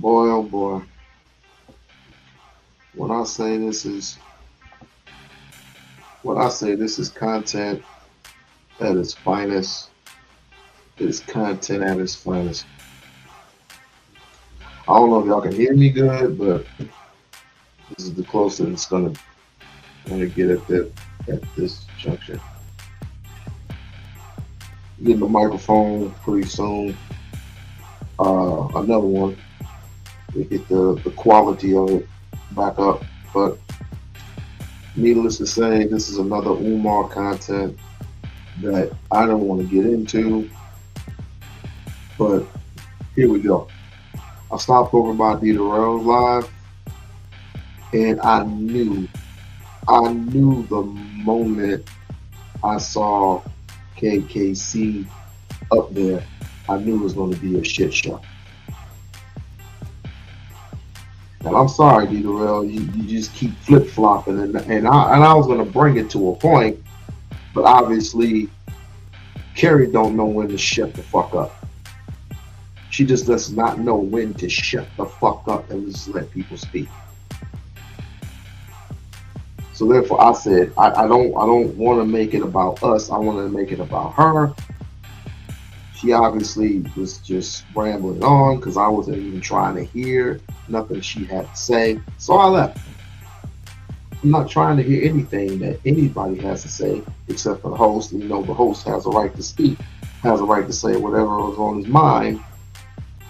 Boy, oh boy. When I say this is when I say this is content at its finest, it's content at its finest. I don't know if y'all can hear me good, but this is the closest it's gonna get at this junction. Getting the microphone pretty soon. Another one to get the quality of it back up. But needless to say, this is another Umar content that I don't want to get into. But here we go. I stopped over by D Darrell's live, and I knew the moment I saw KKC up there, I knew it was going to be a shit show. And I'm sorry, D Darrell, you just keep flip flopping, and I was going to bring it to a point, but obviously, Carrie don't know when to shut the fuck up. She just does not know when to shut the fuck up and just let people speak. So therefore, I said I don't want to make it about us. I want to make it about her. She obviously was just rambling on because I wasn't even trying to hear nothing she had to say. So I left. I'm not trying to hear anything that anybody has to say except for the host. And, the host has a right to speak, has a right to say whatever was on his mind.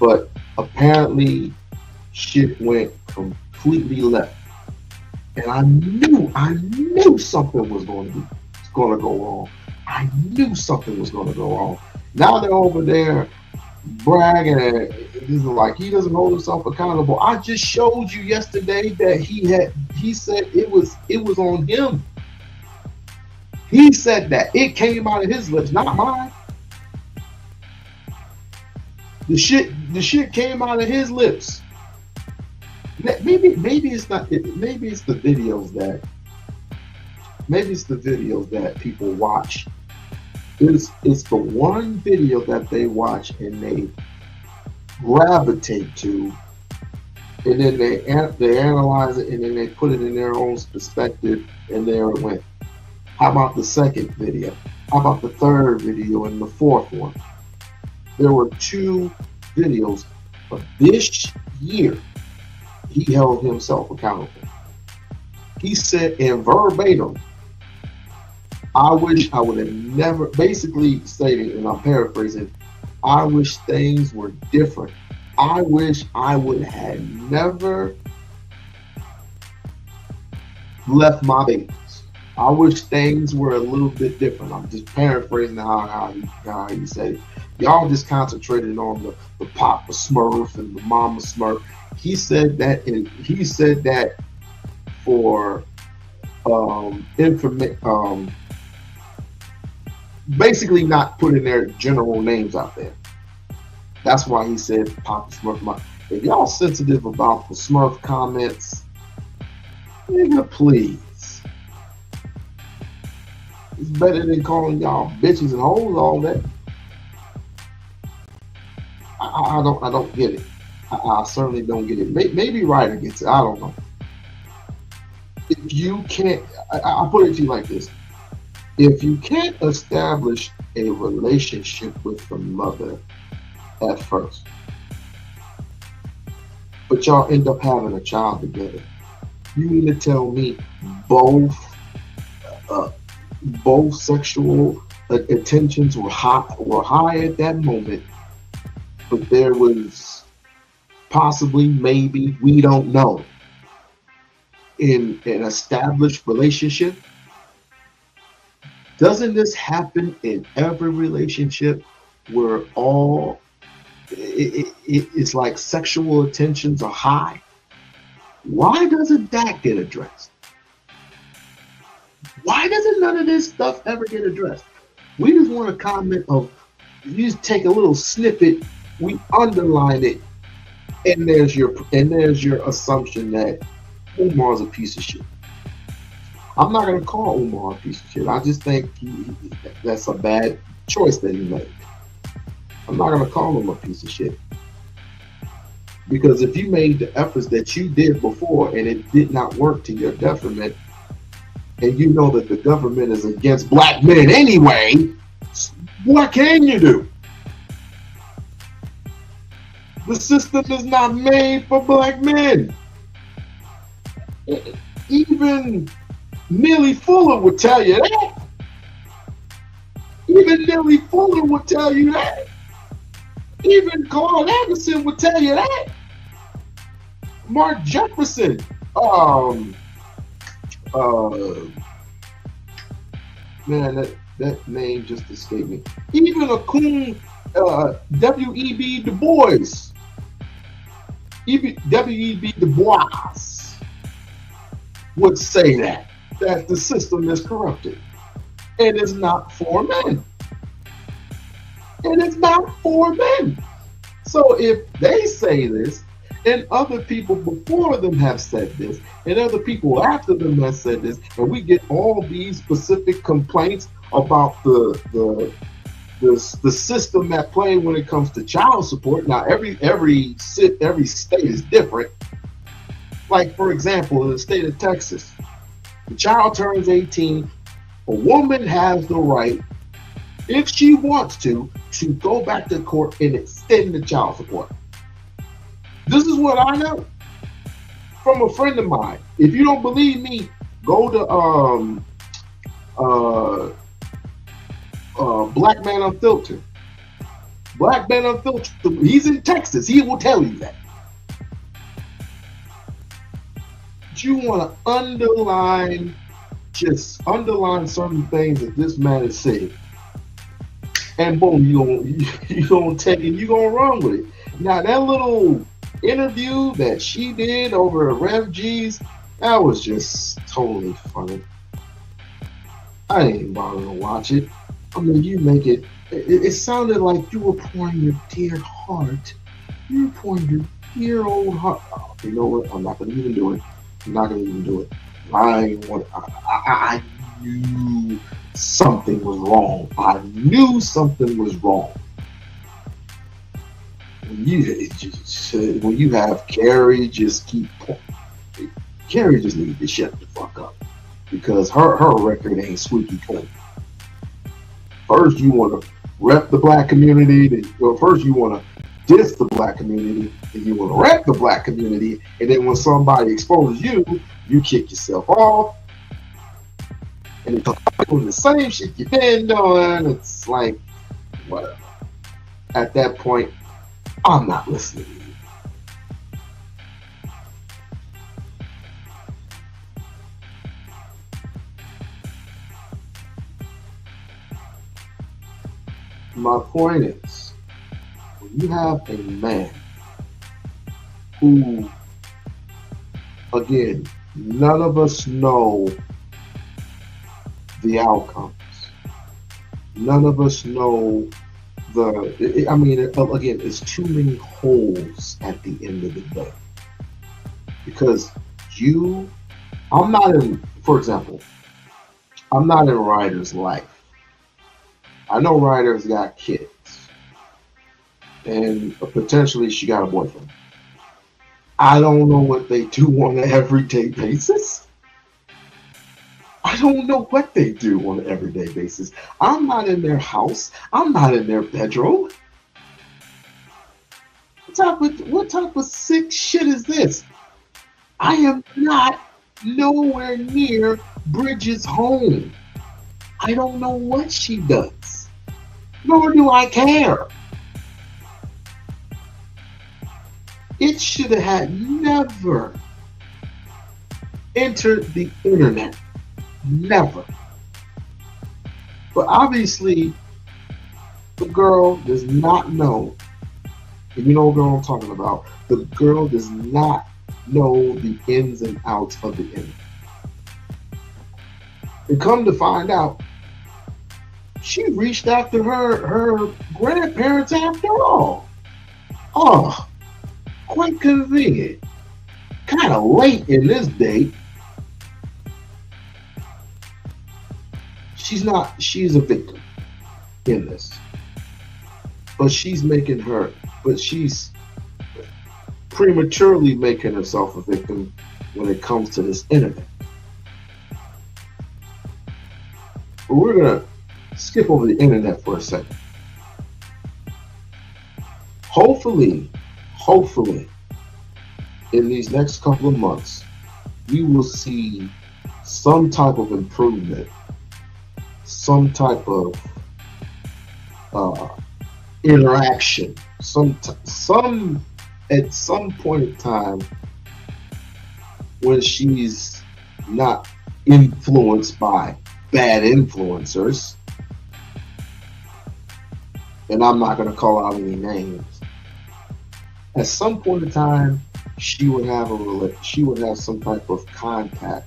But apparently, shit went completely left. And I knew something was going to go wrong. I knew something was going to go wrong. Now they're over there bragging, and he's like, he doesn't hold himself accountable. I just showed you yesterday that he said it was on him. He said that it came out of his lips, not mine. The shit came out of his lips. Maybe it's not. Maybe it's the videos that people watch. It's the one video that they watch and they gravitate to, and then they analyze it and then they put it in their own perspective, and there it went. How about the second video? How about the third video and the fourth one? There were two videos of this year. He held himself accountable. He said in verbatim, I wish I would have never, basically stating, and I'm paraphrasing, I wish things were different. I wish I would have never left my babies. I wish things were a little bit different. I'm just paraphrasing how he said it. Y'all just concentrated on the Papa Smurf and the Mama Smurf. He said that for basically not putting their general names out there. That's why he said Papa Smurf. If y'all sensitive about the Smurf comments, nigga, please. It's better than calling y'all bitches and hoes all that. I don't get it. I certainly don't get it. Maybe Ryder gets it. I don't know. If you can't, I'll put it to you like this. If you can't establish a relationship with the mother at first, but y'all end up having a child together, you mean to tell me both sexual intentions were high at that moment, but there was possibly, maybe, we don't know, in an established relationship? Doesn't this happen in every relationship where it's like sexual intentions are high? Why doesn't that get addressed? Why doesn't none of this stuff ever get addressed? We just want to comment of, you just take a little snippet, we underline it, and there's your assumption that Umar's a piece of shit. I'm not going to call Umar a piece of shit. I just think that's a bad choice that he made. I'm not going to call him a piece of shit. Because if you made the efforts that you did before and it did not work to your detriment, and you know that the government is against black men anyway, what can you do? The system is not made for black men. Even Millie Fuller would tell you that. Even Millie Fuller would tell you that. Even Claude Anderson would tell you that. Mark Jefferson, um, uh, man, that name just escaped me. Even Akun, W.E.B. Du Bois, W.E.B. Du Bois would say that the system is corrupted. And it's not for men. And it's not for men. So if they say this, and other people before them have said this, and other people after them have said this, and we get all these specific complaints about the system at play when it comes to child support. Now every state is different. Like for example, in the state of Texas, the child turns 18, a woman has the right, if she wants to go back to court and extend the child support. This is what I know from a friend of mine. If you don't believe me, go to Black Man Unfiltered. Black Man Unfiltered. He's in Texas. He will tell you that. But you want to underline certain things that this man has said, and boom, you gonna take it, you gonna run with it. Now that little interview that she did over at Rev G's, that was just totally funny. I didn't bother to watch it. I mean, you make it sounded like you were pouring your dear heart. You were pouring your dear old heart. Oh, you know what? I'm not gonna even do it. I'm not gonna even do it. I knew something was wrong. I knew something was wrong. When you have Carrie, Carrie just needs to shut the fuck up, because her record ain't squeaky clean. First you want to rep the black community, first you want to diss the black community, and you want to rep the black community, and then when somebody exposes you, you kick yourself off, and it's doing the same shit you've been doing. It's like, whatever. At that point, I'm not listening to you. My point is, when you have a man who, again, none of us know the outcomes. None of us know again, it's too many holes at the end of the day. Because I'm not in, for example, I'm not in Ryder's life. I know Ryder's got kids, and potentially she got a boyfriend. I don't know what they do on an everyday basis. I don't know what they do on an everyday basis. I'm not in their house. I'm not in their bedroom. What type of sick shit is this? I am not nowhere near Bridget's home. I don't know what she does, nor do I care. It should have had never entered the internet. Never. But obviously, the girl does not know. And you know what girl I'm talking about. The girl does not know the ins and outs of the internet. And come to find out, she reached after her grandparents after all. Oh, quite convenient. Kind of late in this date. She's a victim in this. But she's prematurely making herself a victim when it comes to this internet. But we're going to skip over the internet for a second. Hopefully, in these next couple of months, we will see some type of improvement, some type of interaction, some at some point in time when she's not influenced by bad influencers, and I'm not going to call out any names. At some point in time, she would have some type of contact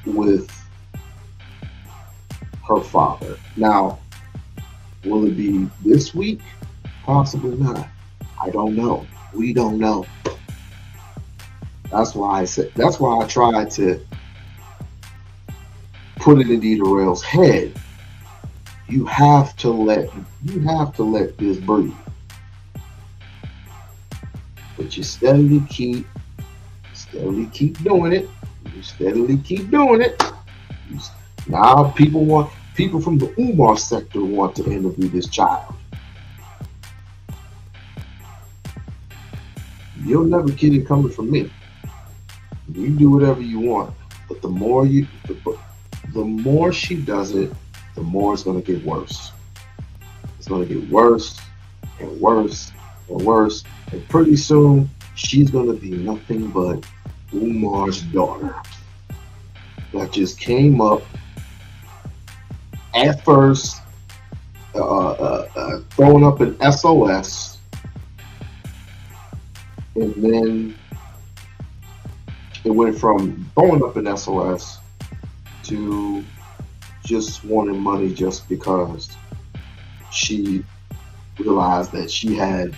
with her father. Now, will it be this week? Possibly not. I don't know. We don't know. That's why I tried to put it in Dita Rail's head. You have to let this breathe. But you steadily keep doing it. You steadily keep doing it. Now people from the Umar sector want to interview this child. You'll never get it coming from me. You do whatever you want, but the more she does it, the more it's going to get worse. It's going to get worse and worse and worse, and pretty soon she's going to be nothing but Umar's daughter that just came up at first throwing up an SOS, and then it went from throwing up an SOS to just wanting money just because she realized that she had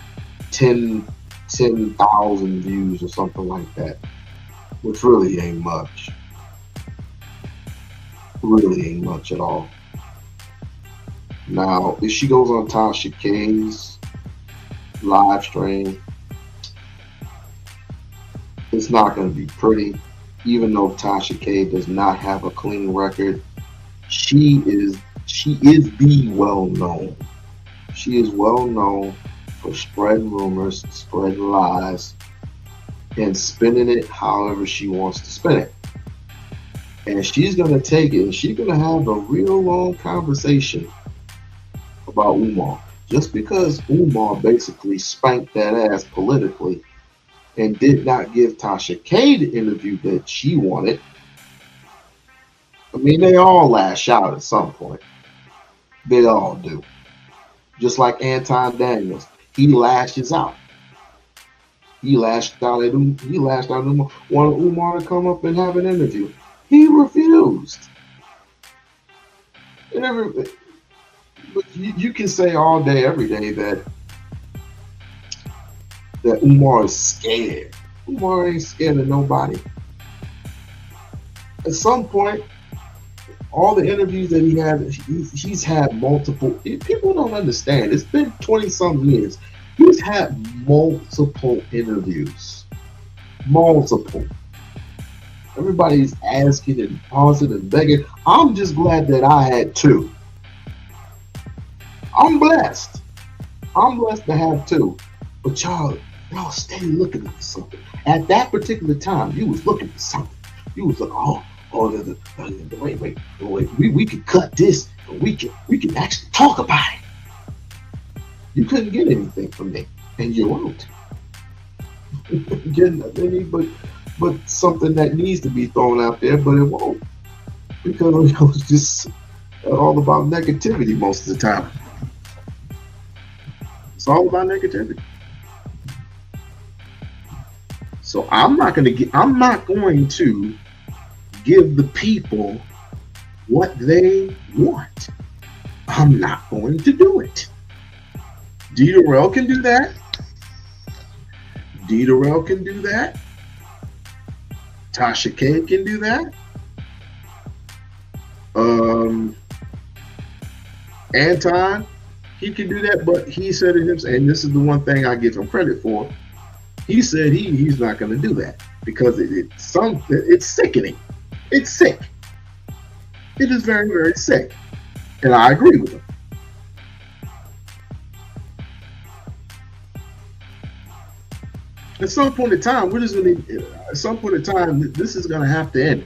10,000 views or something like that, which really ain't much. Really ain't much at all. Now, if she goes on Tasha K's live stream, it's not going to be pretty. Even though Tasha K does not have a clean record, she is the well known. She is well known for spreading rumors, spreading lies, and spinning it however she wants to spin it. And she's going to take it and she's going to have a real long conversation about Umar. Just because Umar basically spanked that ass politically and did not give Tasha K the interview that she wanted, I mean, they all lash out at some point. They all do. Just like Anton Daniels, he lashes out. He lashed out at Umar, wanted Umar to come up and have an interview. He refused. But you can say all day, every day that Umar is scared. Umar ain't scared of nobody. At some point, all the interviews that he had, he's had multiple. People don't understand. It's been 20-some years. He's had multiple interviews. Multiple. Everybody's asking and pausing and begging. I'm just glad that I had two. I'm blessed. I'm blessed to have two. But y'all stay looking for something. At that particular time, you was looking for something. You was like, wait. We could cut this. And we can actually talk about it. You couldn't get anything from me, and you won't. Get nothing but something that needs to be thrown out there, but it won't, because it's just all about negativity most of the time. It's all about negativity. So I'm not going to give the people what they want. I'm not going to do it. Dita Rail can do that. Dita Rail can do that. Tasha K can do that. Anton, he can do that, but he said it himself, and this is the one thing I give him credit for. He said he's not going to do that because it's sickening. It's sick. It is very, very sick, and I agree with him. At some point in time, we're just going to. At some point in time, this is going to have to end.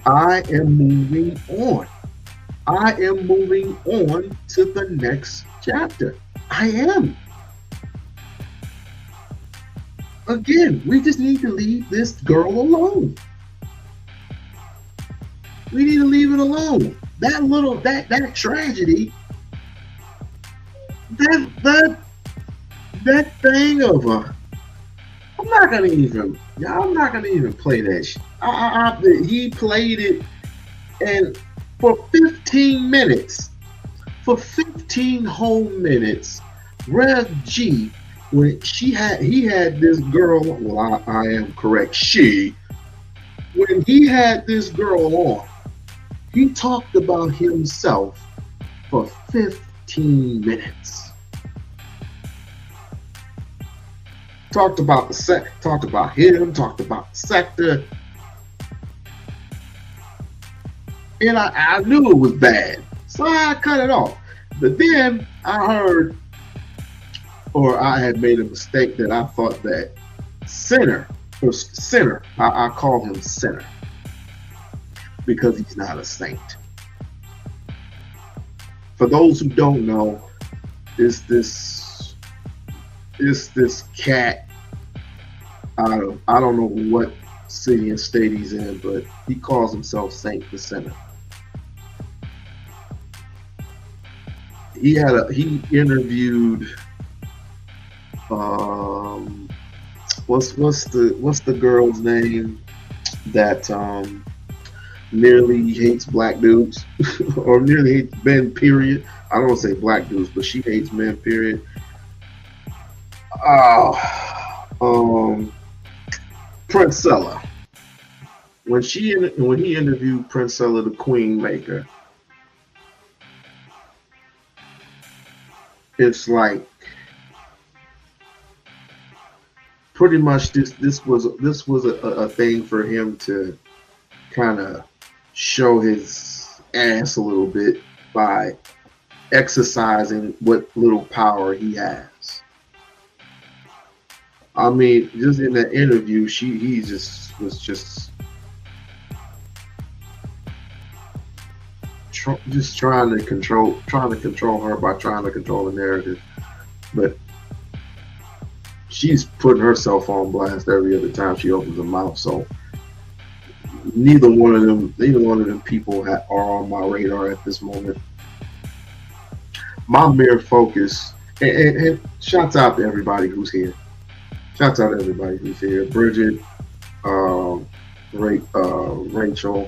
I am moving on. I am moving on to the next chapter. I am. Again, we just need to leave this girl alone. We need to leave it alone. That tragedy, that thing of a. I'm not gonna even play that shit. He played it, and for 15 minutes, for 15 whole minutes, Rev G, when he had this girl. Well, I am correct. When he had this girl on, he talked about himself for 15 minutes. Talked about talked about him, talked about the sector. And I knew it was bad. So I cut it off. But then I heard, or I had made a mistake that I thought that Sinner, I call him Sinner because he's not a saint. For those who don't know, is this cat. I don't know what city and state he's in, but he calls himself Saint the Sinner. He interviewed what's the girl's name that nearly hates black dudes or nearly hates men, period. I don't want to say black dudes, but she hates men, period. Princella. When he interviewed Princella, the Queen Maker, it's like pretty much this was a thing for him to kind of show his ass a little bit by exercising what little power he has. I mean, just in that interview, he was just trying to control her by trying to control the narrative, but she's putting herself on blast every other time she opens her mouth. So neither one of them people are on my radar at this moment. My mere focus, and shouts out to everybody who's here. Shouts out to everybody who's here. Bridget, Rachel,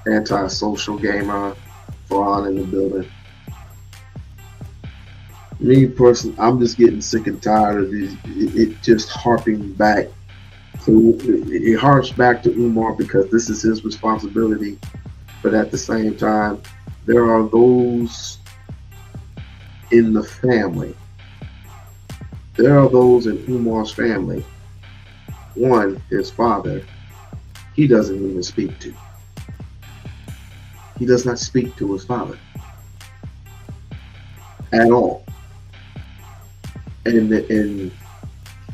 Antisocial Gamer, Fawn in the building. Me personally, I'm just getting sick and tired of it just harping back. It harps back to Umar because this is his responsibility. But at the same time, there are those in the family. There are those in Umar's family. One, his father, he doesn't even speak to. He does not speak to his father at all. And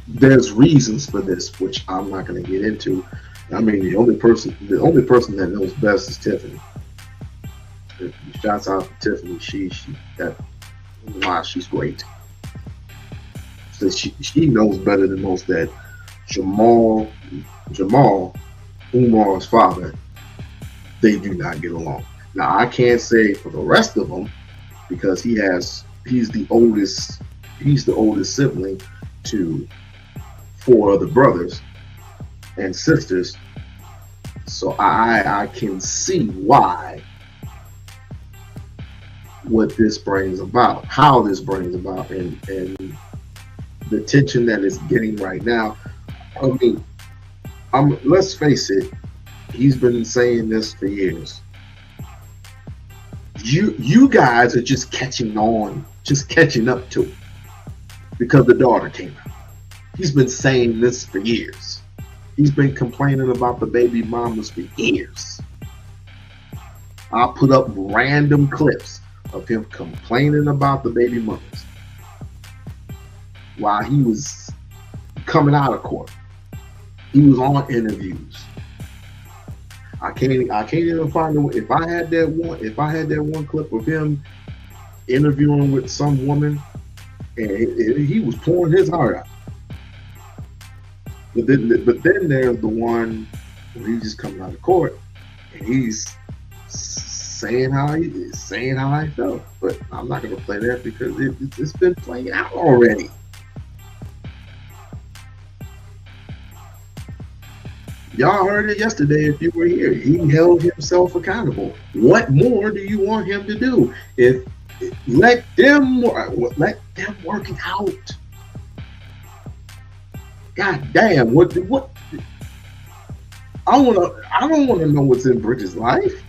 there's reasons for this, which I'm not going to get into. I mean, the only person that knows best is Tiffany. Shouts out to Tiffany. She's great. So she knows better than most that Jamal, Umar's father, they do not get along. Now I can't say for the rest of them because he's the oldest sibling to 4 other brothers and sisters. So I can see why, what this brings about, how this brings about, and the tension that it's getting right now. I mean, let's face it, he's been saying this for years. You guys are just catching up to it. because the daughter came out. He's been saying this for years. He's been complaining about the baby mamas for years. I'll put up random clips of him complaining about the baby mamas while he was coming out of court. He was on interviews. I can't even find it. If I had that one clip of him interviewing with some woman, and he was pouring his heart out. But then there's the one where he's just coming out of court and he's saying how I felt. But I'm not gonna play that because it's been playing out already. Y'all heard it yesterday if you were here. He held himself accountable. What more do you want him to do? Let them work it out. God damn, what I don't want to know what's in Bridget's life.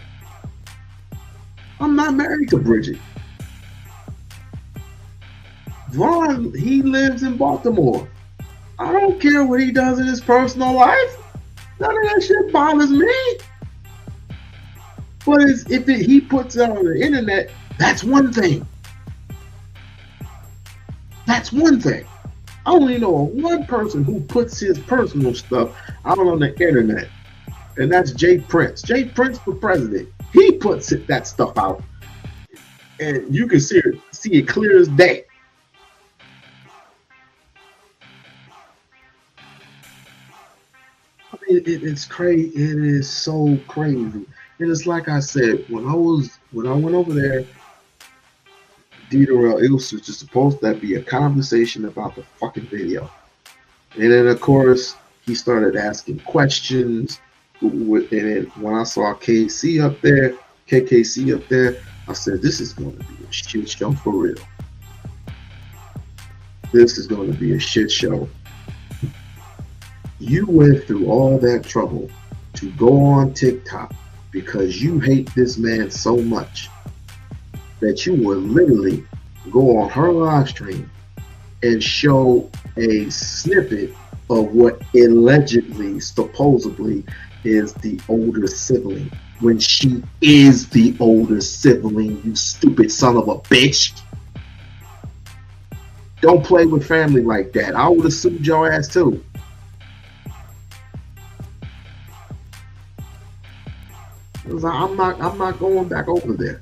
I'm not married to Bridget. Vaughn, he lives in Baltimore. I don't care what he does in his personal life. None of that shit bothers me. But if he puts it on the internet, that's one thing. That's one thing. I only know of one person who puts his personal stuff out on the internet, and that's Jay Prince. Jay Prince for president. He puts that stuff out, and you can see it clear as day. I mean, it's crazy. It is so crazy, and it's like I said when I went over there. It was just supposed to be a conversation about the fucking video. And then, of course, he started asking questions. And then when I saw KKC up there, I said, this is going to be a shit show for real. This is going to be a shit show. You went through all that trouble to go on TikTok because you hate this man so much that you would literally go on her live stream and show a snippet of what allegedly, supposedly, is the older sibling when she is the older sibling, you stupid son of a bitch. Don't play with family like that. I would have sued your ass too. I'm not going back over there.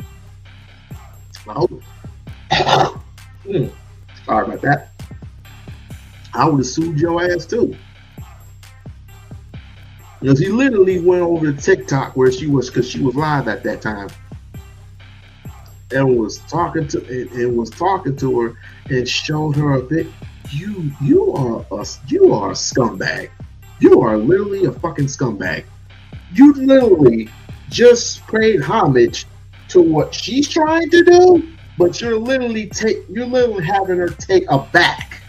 Sorry about that. I would have sued your ass too. Because he literally went over to TikTok where she was, because she was live at that time, and was talking to her and showed her a bit. You are a scumbag. You are literally a fucking scumbag. You literally just paid homage to what she's trying to do, but you're literally having her take a back.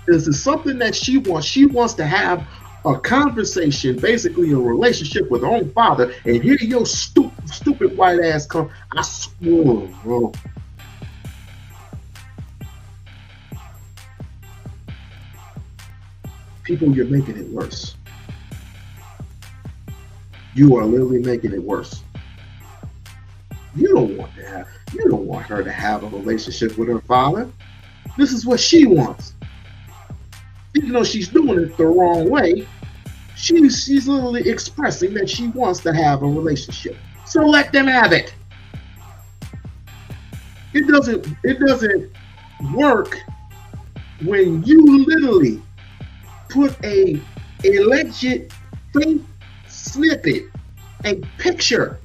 This is something that she wants. She wants to have a conversation, basically a relationship with her own father, and here your stupid white ass come. I swear, bro. People, you're making it worse. You are literally making it worse. You don't want her to have a relationship with her father. This is what she wants. Even though she's doing it the wrong way, she's literally expressing that she wants to have a relationship. So let them have it. It doesn't work when you literally put a alleged fake snippet, a picture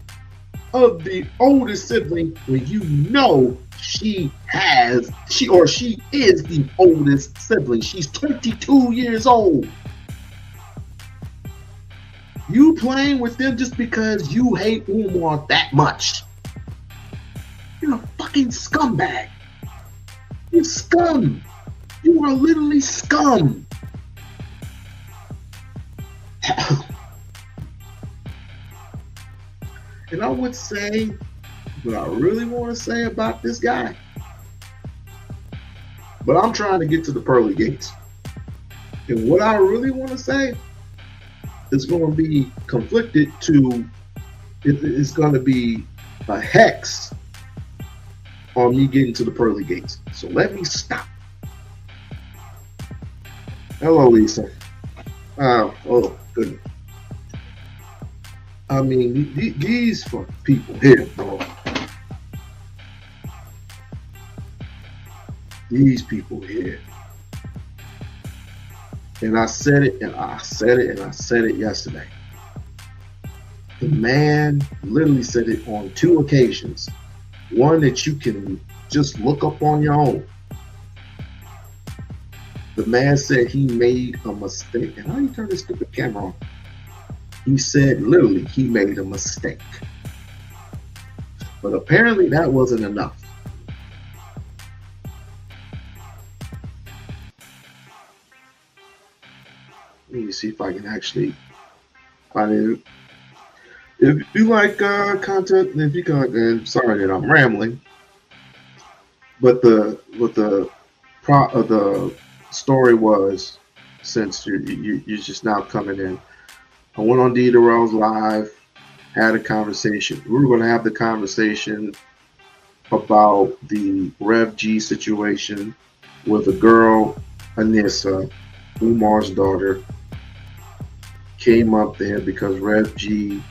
of the oldest sibling when you know she is the oldest sibling. She's 22 years old. You playing with them just because you hate Umar that much. You're a fucking scumbag. You're scum. You are literally scum. And I would say what I really want to say about this guy. But I'm trying to get to the pearly gates. And what I really want to say is going to be conflicted to, it's going to be a hex on me getting to the pearly gates. So let me stop. Hello, Lisa. Oh, goodness. I mean, these people here, bro. These people here. And I said it, and I said it, and I said it yesterday. The man literally said it on 2 occasions. One that you can just look up on your own. The man said he made a mistake. And how do you turn this stupid camera on? He said literally he made a mistake. But apparently that wasn't enough. Let me see if I can actually find it. If you like content, if you can, and sorry that I'm rambling, but the story was, since you're just now coming in, I went on D. Darrell's live, had a conversation. We were going to have the conversation about the Rev G situation with a girl, Anissa, Umar's daughter, came up there because Rev G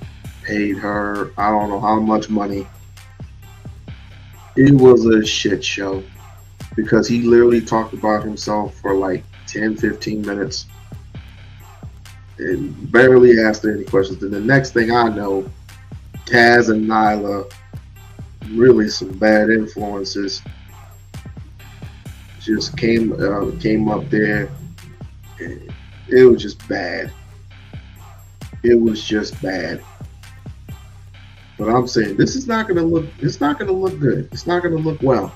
paid her, I don't know how much money. It was a shit show because he literally talked about himself for like 10-15 minutes and barely asked any questions. And the next thing I know, Taz and Nyla, really some bad influences, just came up there. And it was just bad. It was just bad. But I'm saying this is not gonna look. It's not gonna look good. It's not gonna look well.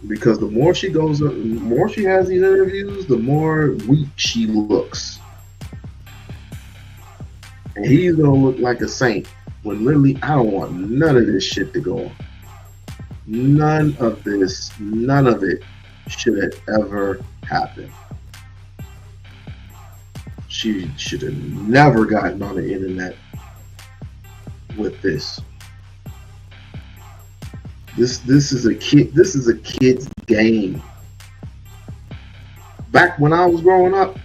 Because the more she goes, the more she has these interviews, the more weak she looks. And he's gonna look like a saint when literally I don't want none of this shit to go on. None of it should have ever happened. She should have never gotten on the internet with this. This is a kid's game. Back when I was growing up,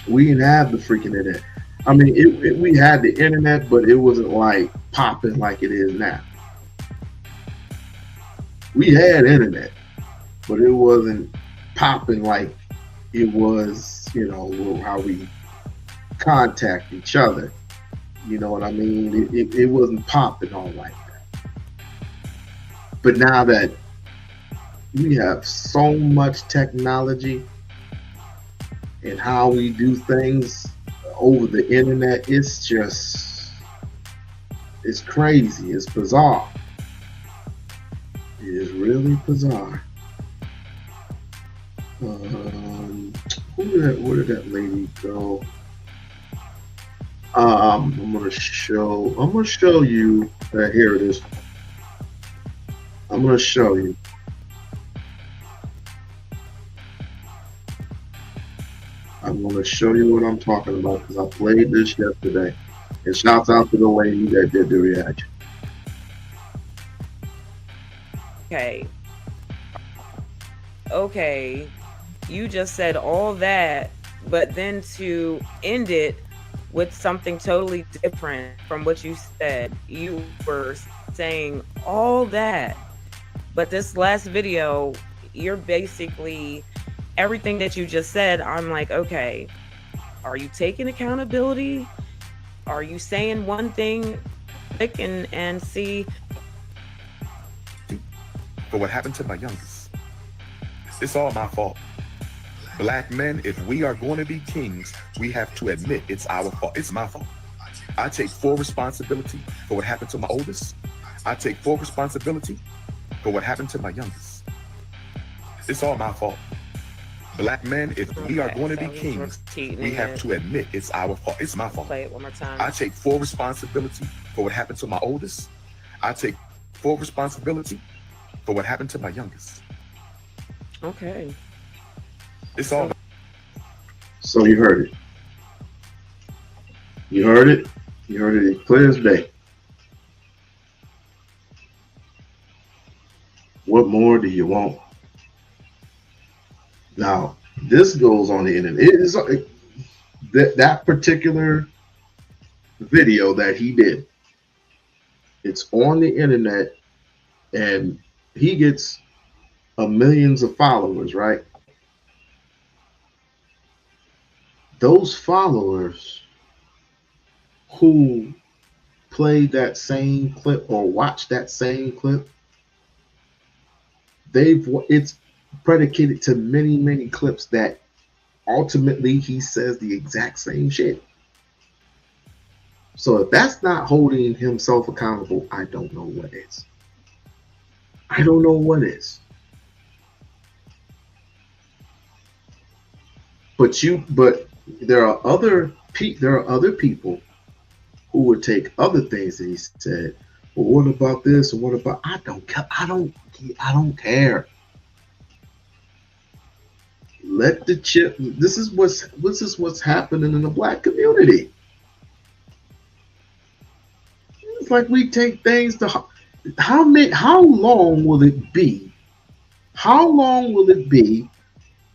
we didn't have the freaking internet. I mean, we had the internet, but it wasn't like popping like it is now. We had internet, but it wasn't popping like it was, how we contact each other. You know what I mean? It wasn't popping on like that. But now that we have so much technology and how we do things over the internet, it's crazy. It's bizarre. It is really bizarre. Where did that lady go? I'm gonna show you. Here it is. I'm gonna show you. I'm gonna show you what I'm talking about because I played this yesterday. And shouts out to the lady that did the reaction. Okay, you just said all that, but then to end it with something totally different from what you said. You were saying all that, but this last video, you're basically everything that you just said. I'm like, okay, are you taking accountability? Are you saying one thing and see? For what happened to my youngest, it's all my fault. Black men, if we are going to be kings, we have to admit it's our fault. It's my fault. I take full responsibility for what happened to my oldest. I take full responsibility for what happened to my youngest. It's all my fault. Black men, if we are going to be kings, we have to admit it's our fault. It's my fault. Play it one more time. I take full responsibility for what happened to my oldest. I take full responsibility for what happened to my youngest. Okay. It's all So So you heard it. You heard it. You heard it clear as day. What more do you want? Now, this goes on the internet. It is that particular video that he did. It's on the internet, and he gets millions of followers. Right? Those followers who played that same clip or watched that same clip, it's predicated to many clips that ultimately he says the exact same shit. So if that's not holding himself accountable, I don't know what is. I don't know what is. But there are other people who would take other things that he said. Well, what about this? Or what about? I don't care. I don't care. Let the chip. This is what's happening in the black community. It's like we take things to how long will it be? How long will it be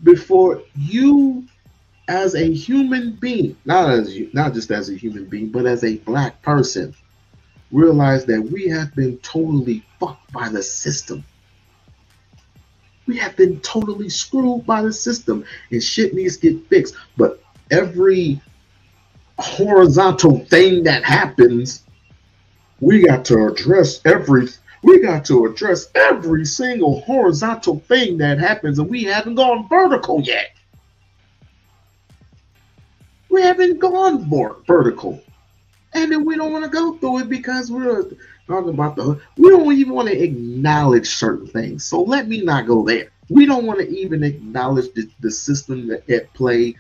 before you as a human being, not just as a human being, but as a black person, realize that we have been totally fucked by the system. We have been totally screwed by the system, and shit needs to get fixed. But every horizontal thing that happens, we got to address every we got to address every single horizontal thing that happens, and we haven't gone vertical yet. We haven't gone vertical, and then we don't want to go through it because we're talking about we don't even want to acknowledge certain things. So let me not go there. We don't want to even acknowledge the system at play.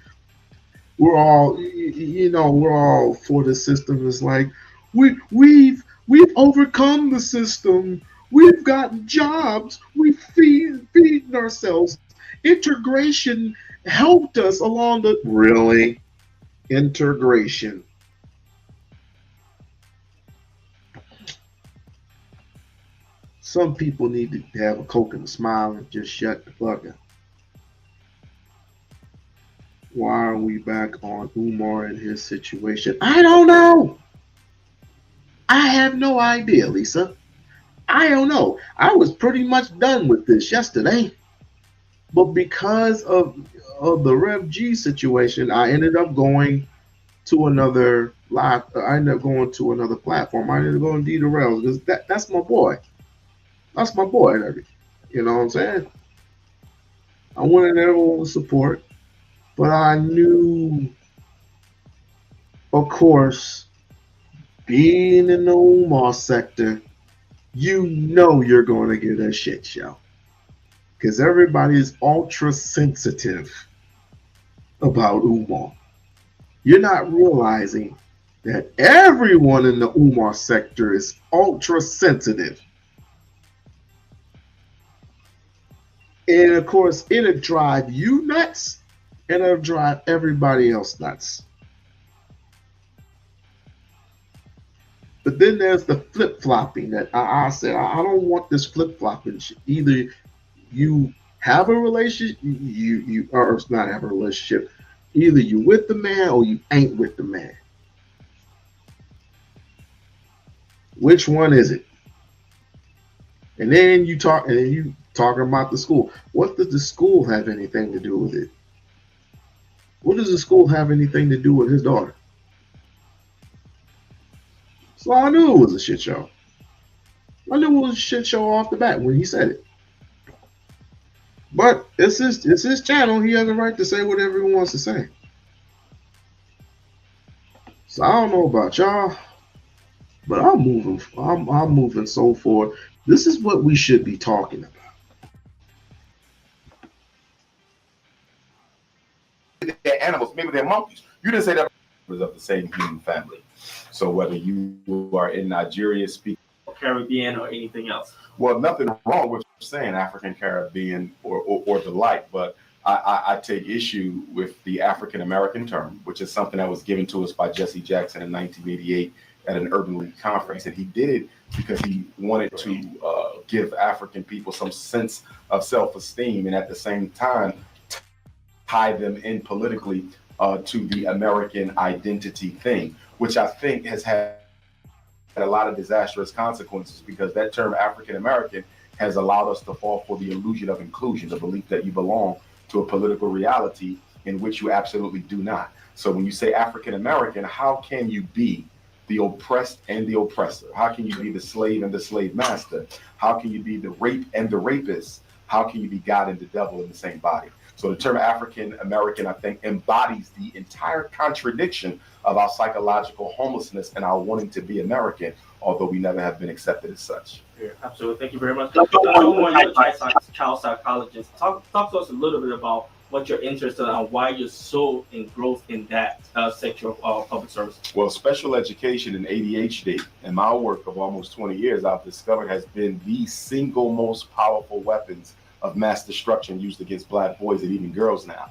We're all for the system. It's like we've overcome the system. We've got jobs. We feeding ourselves. Integration helped us along the really integration. Some people need to have a Coke and a smile and just shut the fuck up. Why are we back on Umar and his situation? I don't know. I have no idea, Lisa. I don't know. I was pretty much done with this yesterday. But because of the Rev G situation, I ended up going to another live. I ended up going to another platform. I ended up going to D the Rails because that's my boy. That's my boy and everything. You know what I'm saying? I wanted everyone to support, but I knew, of course, being in the Umar sector, you know you're going to get a shit show because everybody is ultra sensitive about Umar. You're not realizing that everyone in the Umar sector is ultra sensitive. And of course, it'll drive you nuts and it'll drive everybody else nuts. But then there's the flip flopping that I said, I don't want this flip flopping. Either you have a relationship, you or not have a relationship. Either you with the man or you ain't with the man. Which one is it? And then you talking about the school. What does the school have anything to do with it? What does the school have anything to do with his daughter? So I knew it was a shit show. I knew it was a shit show off the bat when he said it. But it's his channel. He has a right to say whatever he wants to say. So I don't know about y'all, but I'm moving. I'm moving so forward. This is what we should be talking about. They're animals, maybe they're monkeys. You didn't say that was of the same human family. So whether you are in Nigeria speaking Caribbean or anything else. well, nothing wrong with saying African Caribbean or the like, but I take issue with the African American term, which is something that was given to us by Jesse Jackson in 1988 at an Urban League conference, and he did it because he wanted to give African people some sense of self-esteem, and at the same time tie them in politically to the American identity thing, which I think has had a lot of disastrous consequences because that term African American has allowed us to fall for the illusion of inclusion, the belief that you belong to a political reality in which you absolutely do not. So when you say African American, how can you be the oppressed and the oppressor? How can you be the slave and the slave master? How can you be the rape and the rapist? How can you be God and the devil in the same body? So the term African American, I think, embodies the entire contradiction of our psychological homelessness and our wanting to be American, although we never have been accepted as such. Yeah, absolutely. Thank you very much. Dr. Omar, you're a child psychologist. Talk to us a little bit about what you're interested in and why you're so engrossed in that sector of public service. Well, special education and ADHD, in my work of almost 20 years, I've discovered has been the single most powerful weapons of mass destruction used against Black boys and even girls now.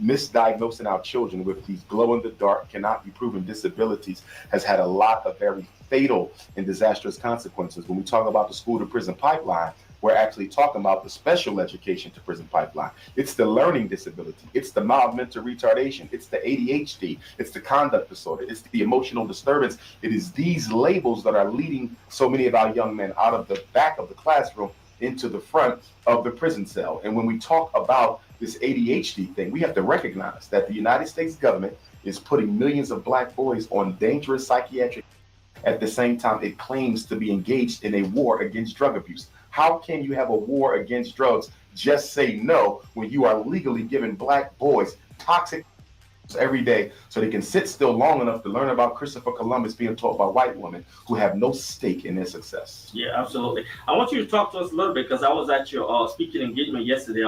Misdiagnosing our children with these glow-in-the-dark, cannot be proven disabilities has had a lot of very fatal and disastrous consequences. When we talk about the school to prison pipeline, we're actually talking about the special education to prison pipeline. It's the learning disability. It's the mild mental retardation. It's the ADHD. It's the conduct disorder. It's the emotional disturbance. It is these labels that are leading so many of our young men out of the back of the classroom into the front of the prison cell. And when we talk about this ADHD thing, we have to recognize that the United States government is putting millions of Black boys on dangerous psychiatric. At the same time, it claims to be engaged in a war against drug abuse. How can you have a war against drugs? Just say no when you are legally giving Black boys toxic every day so they can sit still long enough to learn about Christopher Columbus being taught by white women who have no stake in their success. Yeah, absolutely. I want you to talk to us a little bit because I was at your speaking engagement yesterday.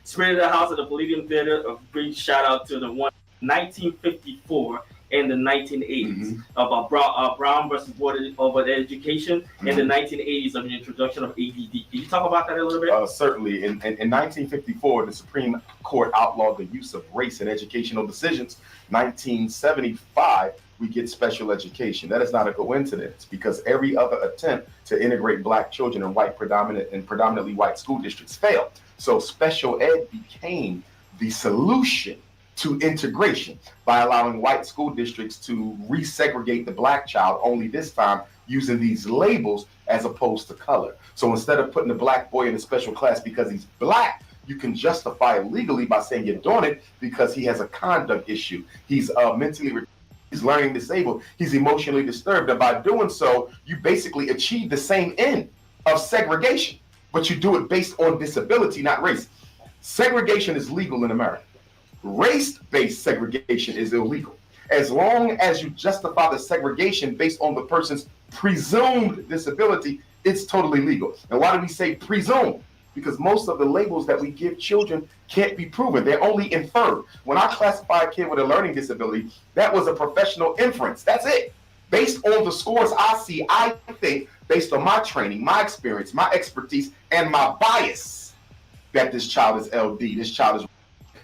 Spirit of the House at the Palladium Theater. A big shout out to the one 1954 and the 1980s about Brown versus Board of Education and the 1980s of the introduction of ADD. Can you talk about that a little bit? Certainly. In 1954, the Supreme Court outlawed the use of race in educational decisions. 1975, we get special education. That is not a coincidence because every other attempt to integrate Black children in predominantly white school districts failed. So special ed became the solution to integration by allowing white school districts to resegregate the Black child, only this time using these labels as opposed to color. So instead of putting the Black boy in a special class because he's Black, you can justify it legally by saying you're doing it because he has a conduct issue. He's he's learning disabled. He's emotionally disturbed. And by doing so, you basically achieve the same end of segregation, but you do it based on disability, not race. Segregation is legal in America. Race-based segregation is illegal. As long as you justify the segregation based on the person's presumed disability, it's totally legal. And why do we say presumed? Because most of the labels that we give children can't be proven. They're only inferred. When I classify a kid with a learning disability, that was a professional inference. That's it. Based on the scores I see, I think, based on my training, my experience, my expertise, and my bias, that this child is LD, this child is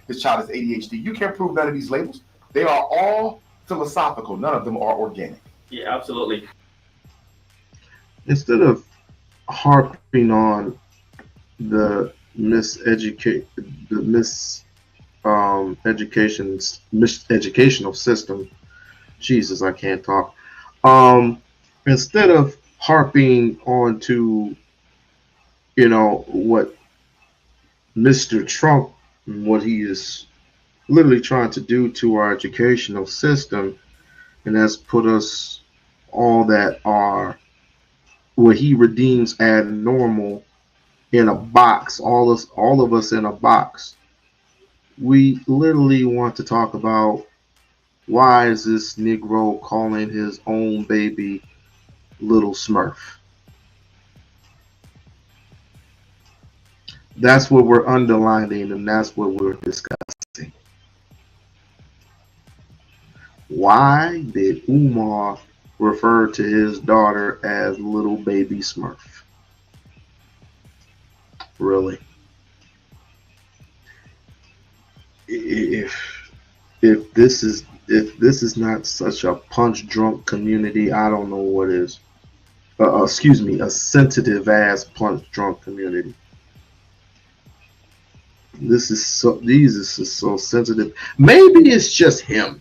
ADHD. You can't prove none of these labels. They are all philosophical. None of them are organic. Yeah, absolutely. Instead of harping on the miseducational system, Jesus, I can't talk. Instead of harping on to, what Mr. Trump, what he is literally trying to do to our educational system, and that's put us all that are what he redeems as normal in a box, all of us in a box. We literally want to talk about why is this Negro calling his own baby Little Smurf? That's what we're underlining, and that's what we're discussing. Why did Umar refer to his daughter as little baby Smurf? Really. If this is not such a punch drunk community, I don't know what is. Excuse me, a sensitive ass punch drunk community. These is just so sensitive. Maybe it's just him.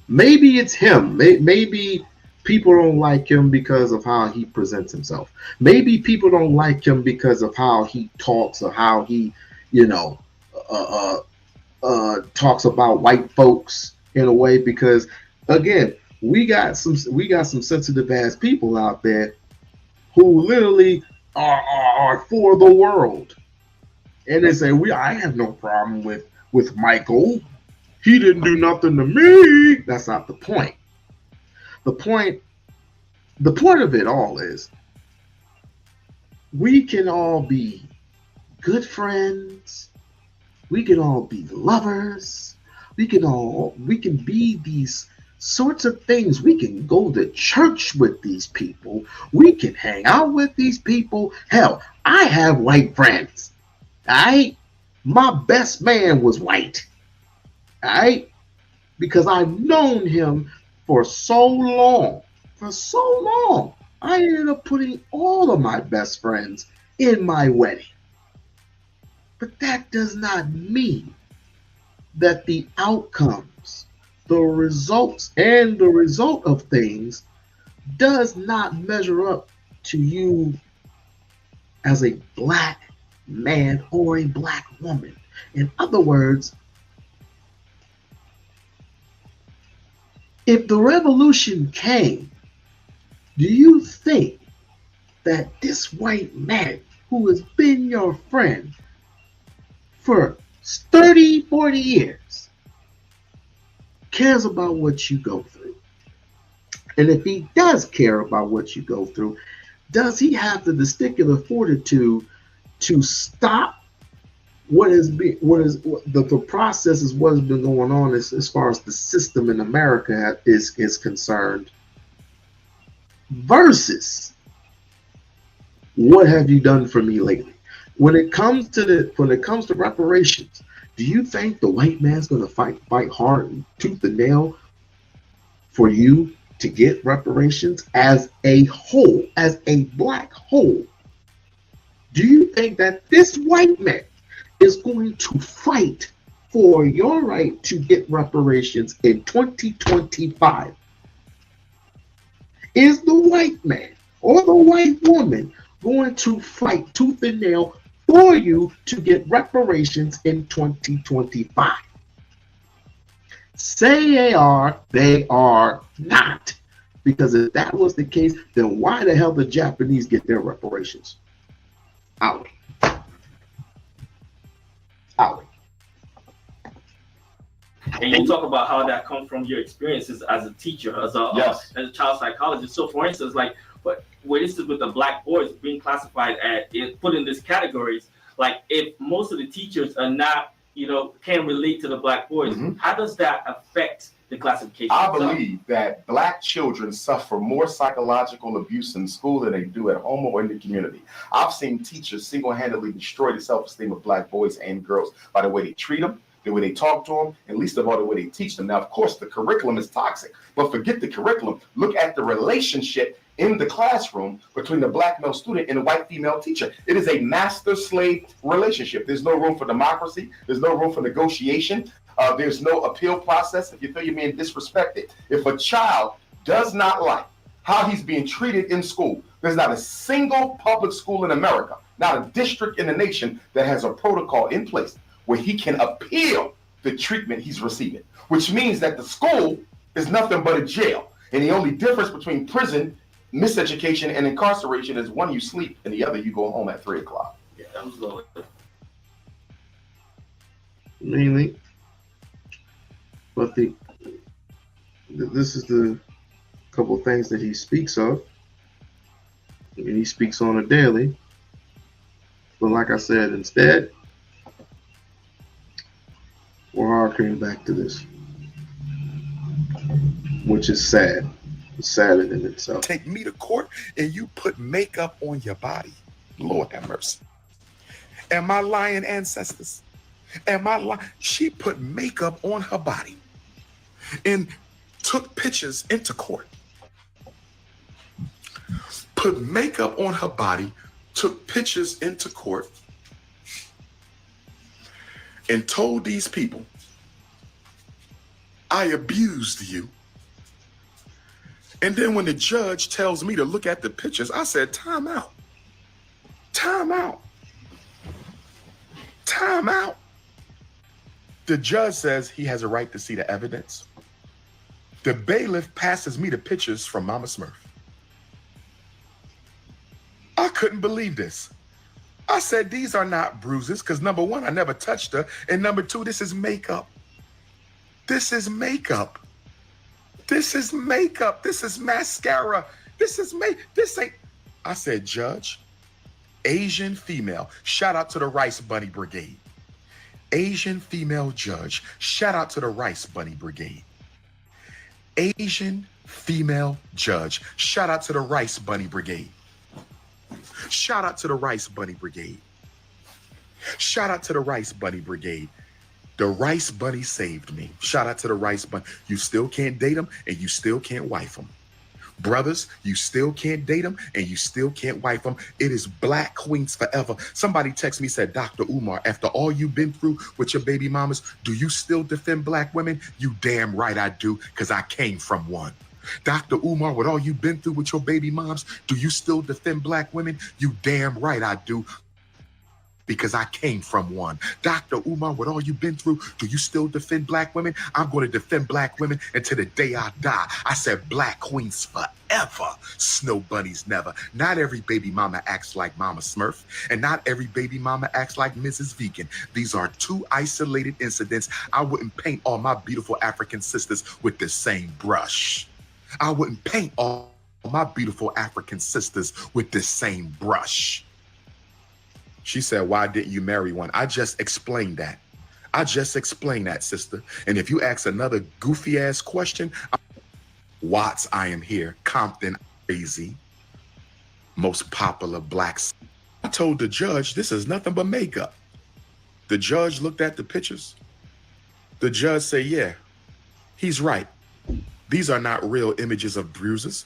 Maybe it's him. Maybe people don't like him because of how he presents himself. Maybe people don't like him because of how he talks or how he, you know, uh, talks about white folks in a way. Because again, we got some sensitive ass people out there who literally are for the world, and they say I have no problem with Michael. He didn't do nothing to me. That's not the point. The point the point of it all is we can all be good friends. We can all be lovers. We can be these sorts of things. We can go to church with these people. We can hang out with these people. Hell, I have white friends. Alright? My best man was white. Alright? Because I've known him for so long. For so long. I ended up putting all of my best friends in my wedding. But that does not mean that the outcomes, the results, and the result of things does not measure up to you as a black man or a black woman. In other words, if the revolution came, do you think that this white man who has been your friend for 30, 40 years cares about what you go through? And if he does care about what you go through, does he have the testicular fortitude to stop the process is what has been going on as far as the system in America is concerned, versus what have you done for me lately? When it comes to reparations, do you think the white man's going to fight hard and tooth and nail for you to get reparations as a whole, as a black whole? Do you think that this white man is going to fight for your right to get reparations in 2025? Is the white man or the white woman going to fight tooth and nail for you to get reparations in 2025? Say they are not. Because if that was the case, then why the hell the Japanese get their reparations? Out. Out. And you talk about how that comes from your experiences as a teacher, as a child psychologist. So, for instance, like, but where this is with the black boys being classified put in these categories, like if most of the teachers are not, can relate to the black boys, how does that affect the classification? I believe that black children suffer more psychological abuse in school than they do at home or in the community. I've seen teachers single-handedly destroy the self-esteem of black boys and girls by the way they treat them, the way they talk to them, and least of all, the way they teach them. Now, of course, the curriculum is toxic, but forget the curriculum. Look at the relationship in the classroom between the black male student and the white female teacher. It is a master-slave relationship. There's no room for democracy. There's no room for negotiation. There's no appeal process if you feel you're being disrespected. If a child does not like how he's being treated in school, there's not a single public school in America, not a district in the nation that has a protocol in place where he can appeal the treatment he's receiving, which means that the school is nothing but a jail. And the only difference between prison, miseducation, and incarceration is one you sleep and the other you go home at 3 o'clock. Yeah, that was low. Mainly. But this is the couple of things that he speaks of, and he speaks on it daily. But like I said, instead, we're harkening back to this, which is sad. It's sad in itself. Take me to court and you put makeup on your body. Lord have mercy. Am I lying, ancestors? Am I lying? She put makeup on her body and took pictures into court. Put makeup on her body, took pictures into court, and told these people, I abused you. And then when the judge tells me to look at the pictures, I said, time out. Time out. Time out. The judge says he has a right to see the evidence. The bailiff passes me the pictures from Mama Smurf. I couldn't believe this. I said, these are not bruises, because number one, I never touched her. And number two, this is makeup. This is makeup. This is makeup. This is mascara. This ain't. I said, Judge, Asian female. Shout out to the Rice Bunny Brigade. Asian female judge. Shout out to the Rice Bunny Brigade. Asian female judge. Shout out to the Rice Bunny Brigade. Shout out to the Rice Bunny Brigade. Shout out to the Rice Bunny Brigade. The Rice Bunny saved me. Shout out to the Rice Bunny. You still can't date them and you still can't wife them. Brothers, you still can't date them and you still can't wife them. It is black queens forever. Somebody texted me, said, Dr. Umar, after all you've been through with your baby mamas, do you still defend black women? You damn right I do, because I came from one. Dr. Umar, with all you've been through with your baby moms, do you still defend black women? You damn right I do, because I came from one. Dr. Umar, with all you've been through, do you still defend black women? I'm going to defend black women until the day I die. I said black queens forever, snow bunnies never. Not every baby mama acts like Mama Smurf, and not every baby mama acts like Mrs. Vegan. These are two isolated incidents. I wouldn't paint all my beautiful African sisters with the same brush. I wouldn't paint all my beautiful African sisters with the same brush. She said, why didn't you marry one? I just explained that. I just explained that, sister. And if you ask another goofy ass question, Watts, I am here. Compton, crazy. Most popular blacks. I told the judge, this is nothing but makeup. The judge looked at the pictures. The judge said, yeah, he's right. These are not real images of bruises.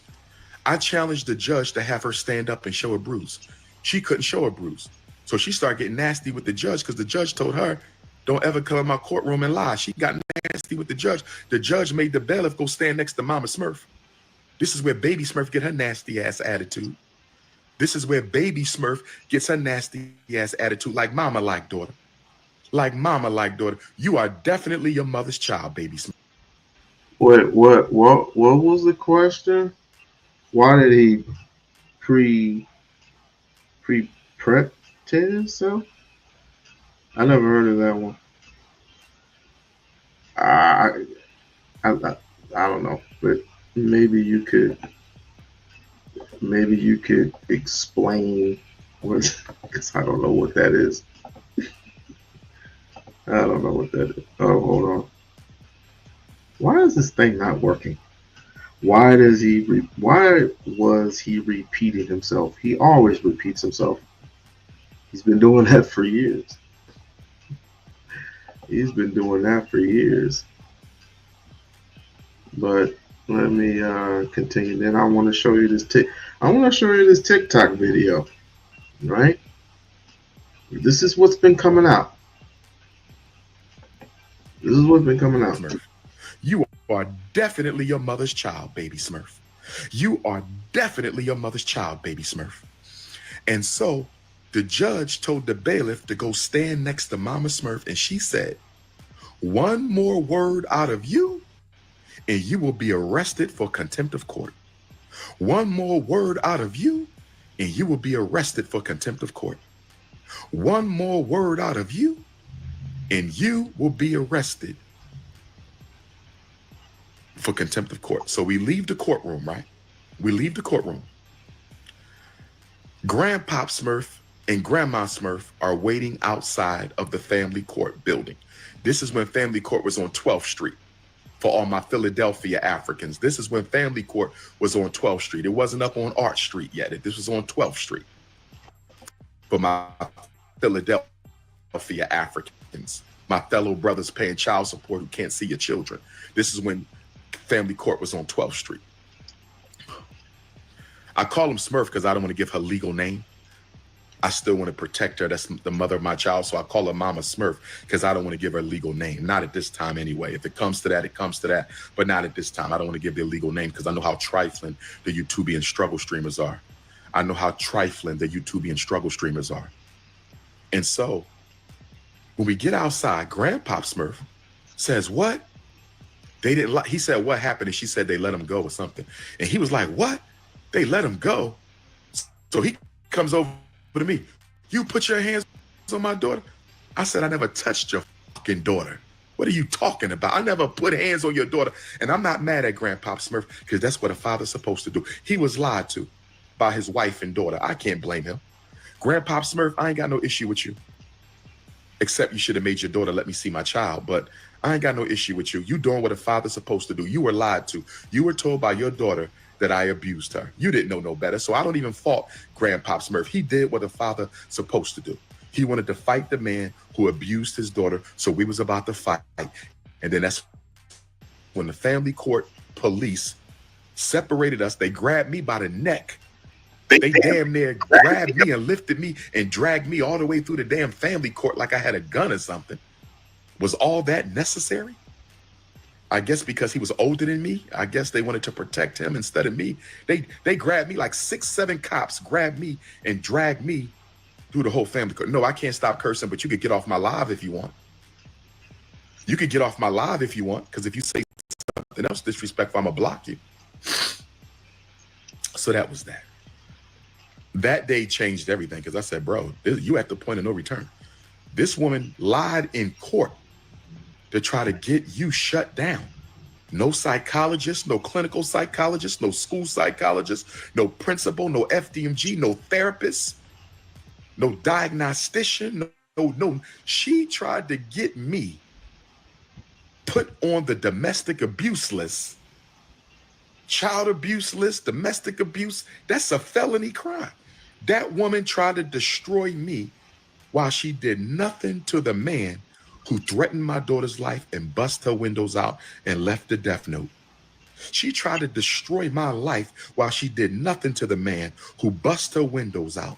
I challenged the judge to have her stand up and show a bruise. She couldn't show a bruise. So she started getting nasty with the judge because the judge told her, don't ever come in my courtroom and lie. She got nasty with the judge. The judge made the bailiff go stand next to Mama Smurf. This is where Baby Smurf get her nasty ass attitude. This is where Baby Smurf gets her nasty ass attitude, like mama like daughter. Like mama like daughter. You are definitely your mother's child, Baby Smurf. Wait, what was the question? Why did he pre-prep himself? I never heard of that one. I don't know, but maybe you could explain what, because I don't know what that is. I don't know what that is. Oh, hold on. Why is this thing not working? Why was he repeating himself? He always repeats himself. He's been doing that for years. He's been doing that for years. But let me continue. Then I want to show you this TikTok video. Right? This is what's been coming out. This is what's been coming out. You are definitely your mother's child, Baby Smurf. You are definitely your mother's child, Baby Smurf. And so the judge told the bailiff to go stand next to Mama Smurf, and she said, one more word out of you, and you will be arrested for contempt of court. One more word out of you, and you will be arrested for contempt of court. One more word out of you, and you will be arrested for contempt of court. So we leave the courtroom, right? We leave the courtroom. Grandpop Smurf and Grandma Smurf are waiting outside of the family court building. This is when family court was on 12th Street. For all my Philadelphia Africans, this is when family court was on 12th Street. It wasn't up on Arch Street yet. This was on 12th Street. For my Philadelphia Philadelphia Africans, my fellow brothers paying child support who can't see your children. This is when family court was on 12th Street. I call him Smurf because I don't want to give her legal name. I still want to protect her. That's the mother of my child. So I call her Mama Smurf because I don't want to give her a legal name. Not at this time anyway. If it comes to that, it comes to that. But not at this time. I don't want to give their legal name because I know how trifling the YouTubian struggle streamers are. I know how trifling the YouTubian struggle streamers are. And so when we get outside, Grandpop Smurf says, what? They didn't like, he said, what happened? And she said they let him go or something. And he was like, what? They let him go? So he comes over to me. You put your hands on my daughter? I said, I never touched your fucking daughter. What are you talking about? I never put hands on your daughter. And I'm not mad at Grandpop Smurf because that's what a father's supposed to do. He was lied to by his wife and daughter. I can't blame him. Grandpop Smurf, I ain't got no issue with you. Except you should have made your daughter let me see my child. But I ain't got no issue with you. You doing what a father's supposed to do. You were lied to. You were told by your daughter that I abused her. You didn't know no better. So I don't even fault Grandpop Smurf. He did what a father supposed to do. He wanted to fight the man who abused his daughter. So we was about to fight. And then that's when the family court police separated us. They grabbed me by the neck. They damn near grabbed me and lifted me and dragged me all the way through the damn family court like I had a gun or something. Was all that necessary? I guess because he was older than me. I guess they wanted to protect him instead of me. They grabbed me like 6, 7 cops, grabbed me and dragged me through the whole family court. No, I can't stop cursing, but you could get off my live if you want. You could get off my live if you want, because if you say something else disrespectful, I'm gonna block you. So that was that. That day changed everything because I said, bro, you at the point of no return. This woman lied in court to try to get you shut down. No psychologist, no clinical psychologist, no school psychologist, no principal, no FDMG, no therapist, no diagnostician, no. She tried to get me put on the domestic abuse list, child abuse list, domestic abuse. That's a felony crime. That woman tried to destroy me while she did nothing to the man who threatened my daughter's life and bust her windows out and left the death note. She tried to destroy my life while she did nothing to the man who bust her windows out,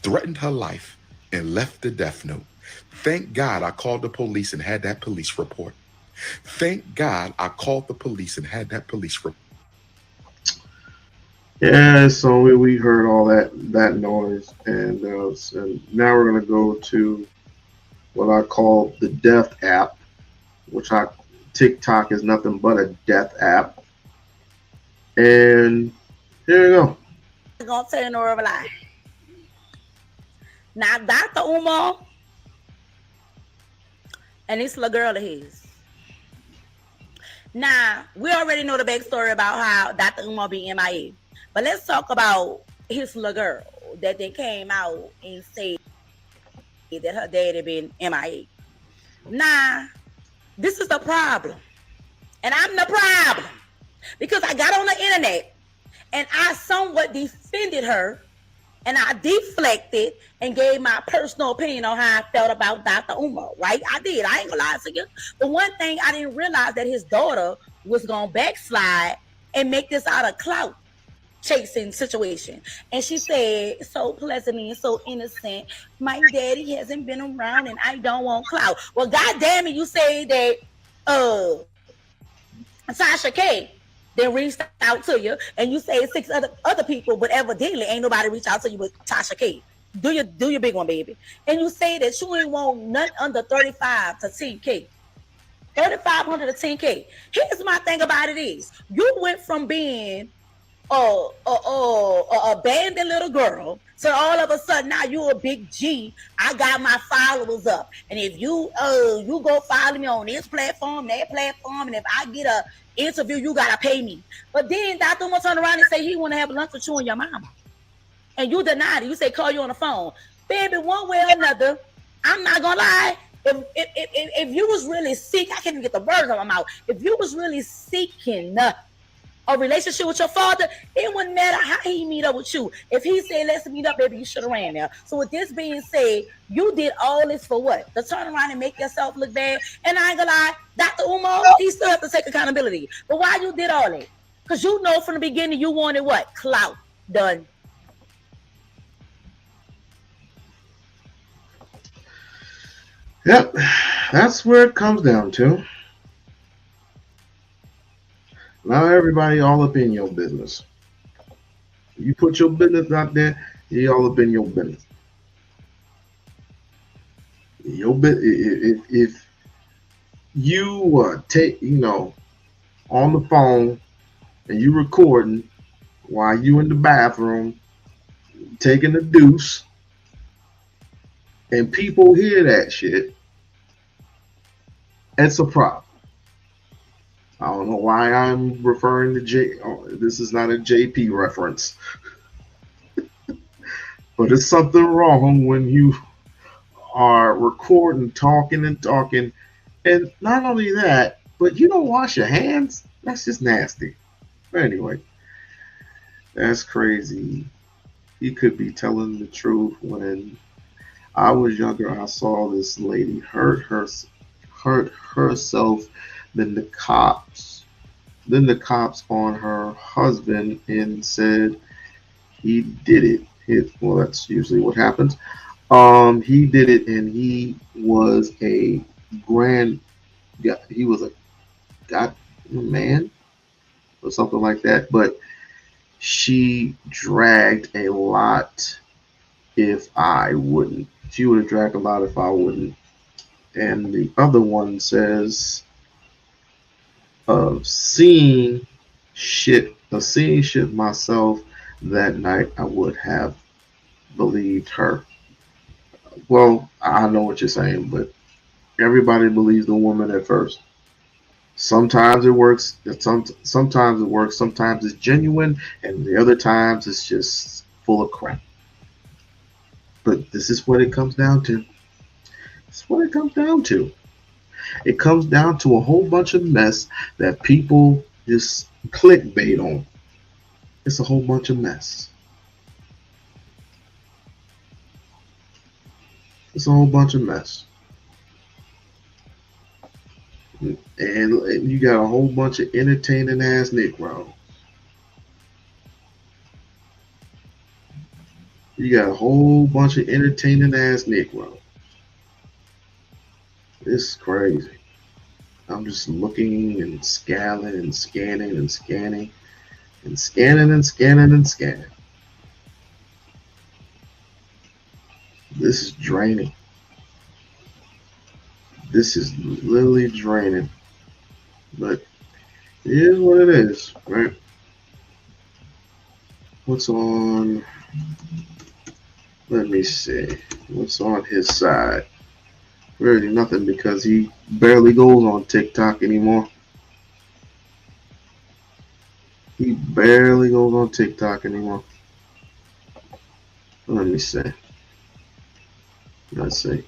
threatened her life, and left the death note. Thank God I called the police and had that police report. Thank God I called the police and had that police report. Yeah, so we heard all that noise, and now we're gonna go to what I call the death app, which TikTok is nothing but a death app. And here you go. I'm gonna tell you no real lie. Now, Dr. Umar and this little girl of his. Now, we already know the backstory about how Dr. Umar be MIA. But let's talk about his little girl that they came out and said that her daddy been MIA. Now, this is the problem. And I'm the problem. Because I got on the internet and I somewhat defended her and I deflected and gave my personal opinion on how I felt about Dr. Umar, right? I did. I ain't gonna lie to you. But one thing I didn't realize that his daughter was gonna backslide and make this out of clout chasing situation. And she said so pleasantly and so innocent, my daddy hasn't been around and I don't want clout. Well, God damn it, you say that Tasha K then reached out to you and you say 6 other people, but evidently ain't nobody reach out to you but Tasha K. Do your big one, baby. And you say that you ain't want none under 35 to 10K. 3,500 to 10K. Here's my thing about it is you went from being a abandoned little girl so all of a sudden now you a big G. I got my followers up, and if you go follow me on this platform, that platform, and if I get a interview, you gotta pay me. But then Dr. Umar turn around and say he want to have lunch with you and your mama, and you denied it. You say call you on the phone, baby. One way or another, I'm not gonna lie. If you was really seek, I can't even get the words out of my mouth. If you was really seeking a relationship with your father, it wouldn't matter how he meet up with you. If he said, let's meet up, baby, you should have ran there. So with this being said, you did all this for what? To turn around and make yourself look bad. And I ain't gonna lie, Dr. Umar, he still has to take accountability. But why you did all that? Because you know from the beginning you wanted what? Clout. Done. Yep, that's where it comes down to. Now everybody all up in your business. You put your business out there, you all up in your business. If you take on the phone and you recording while you in the bathroom taking a deuce, and people hear that shit, it's a problem. I don't know why I'm referring to J. Oh, this is not a JP reference, but it's something wrong when you are recording, talking, and not only that, but you don't wash your hands. That's just nasty. But anyway, that's crazy. He could be telling the truth. When I was younger, I saw this lady hurt herself. Then the cops on her husband and said he did it. Well, that's usually what happens. He did it, and he was a grand. He was a god man or something like that. But she dragged a lot if I wouldn't. She would have dragged a lot if I wouldn't. And the other one says of seeing shit myself that night, I would have believed her. Well, I know what you're saying, but everybody believes the woman at first. Sometimes it works. Sometimes it works. Sometimes it's genuine, and the other times it's just full of crap. But this is what it comes down to. This is what it comes down to. It comes down to a whole bunch of mess that people just clickbait on. It's a whole bunch of mess. It's a whole bunch of mess. And you got a whole bunch of entertaining ass Negro. You got a whole bunch of entertaining ass Negro. It's crazy. I'm just looking and scanning and scanning and scanning and scanning and scanning and scanning. This is draining. This is literally draining. But it is what it is, right? What's on? Let me see. What's on his side? Really nothing, because he barely goes on TikTok anymore. He barely goes on TikTok anymore. Let me see. Let's see.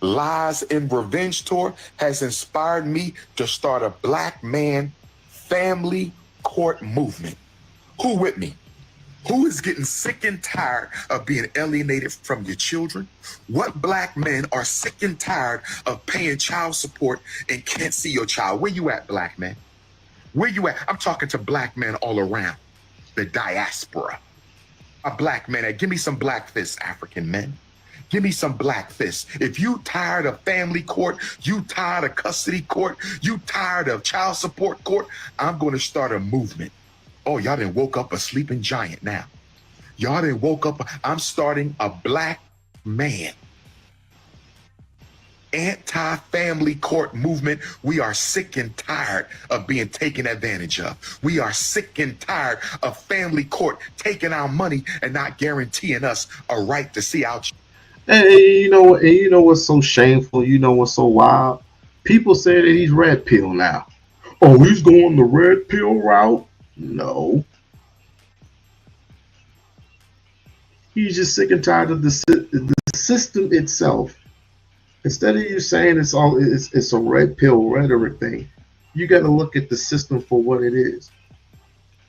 Lies and Revenge Tour has inspired me to start a black man family court movement. Who with me? Who is getting sick and tired of being alienated from your children? What black men are sick and tired of paying child support and can't see your child? Where you at, black man? Where you at? I'm talking to black men all around the diaspora. A black man, give me some black fists, African men. Give me some black fists. If you tired of family court, you tired of custody court, you tired of child support court, I'm going to start a movement. Oh, y'all done woke up a sleeping giant now. Y'all done woke up. I'm starting a black man anti-family court movement. We are sick and tired of being taken advantage of. We are sick and tired of family court taking our money and not guaranteeing us a right to see our children. And you know what's so shameful? You know what's so wild? People say that he's red pill now. Oh, he's going the red pill route? No. He's just sick and tired of the system itself. Instead of you saying it's a red pill rhetoric thing, you got to look at the system for what it is.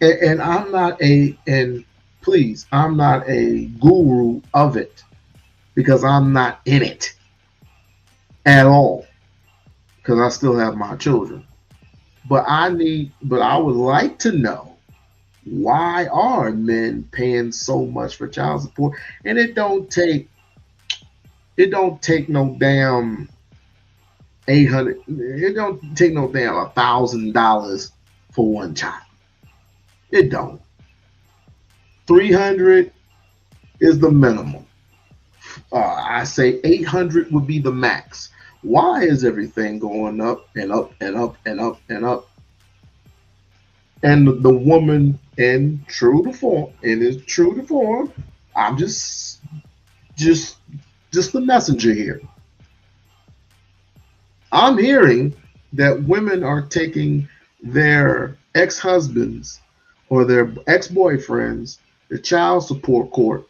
And I'm not a and please, I'm not a guru of it because I'm not in it at all because I still have my children. But I would like to know why are men paying so much for child support? And it don't take no damn 800. It don't take no damn $1,000 for one child. It don't. 300 is the minimum. I say 800 would be the max. Why is everything going up and up and up and up and up? And the woman, in true to form, it is true to form. I'm just, just the messenger here. I'm hearing that women are taking their ex-husbands or their ex-boyfriends, the child support court,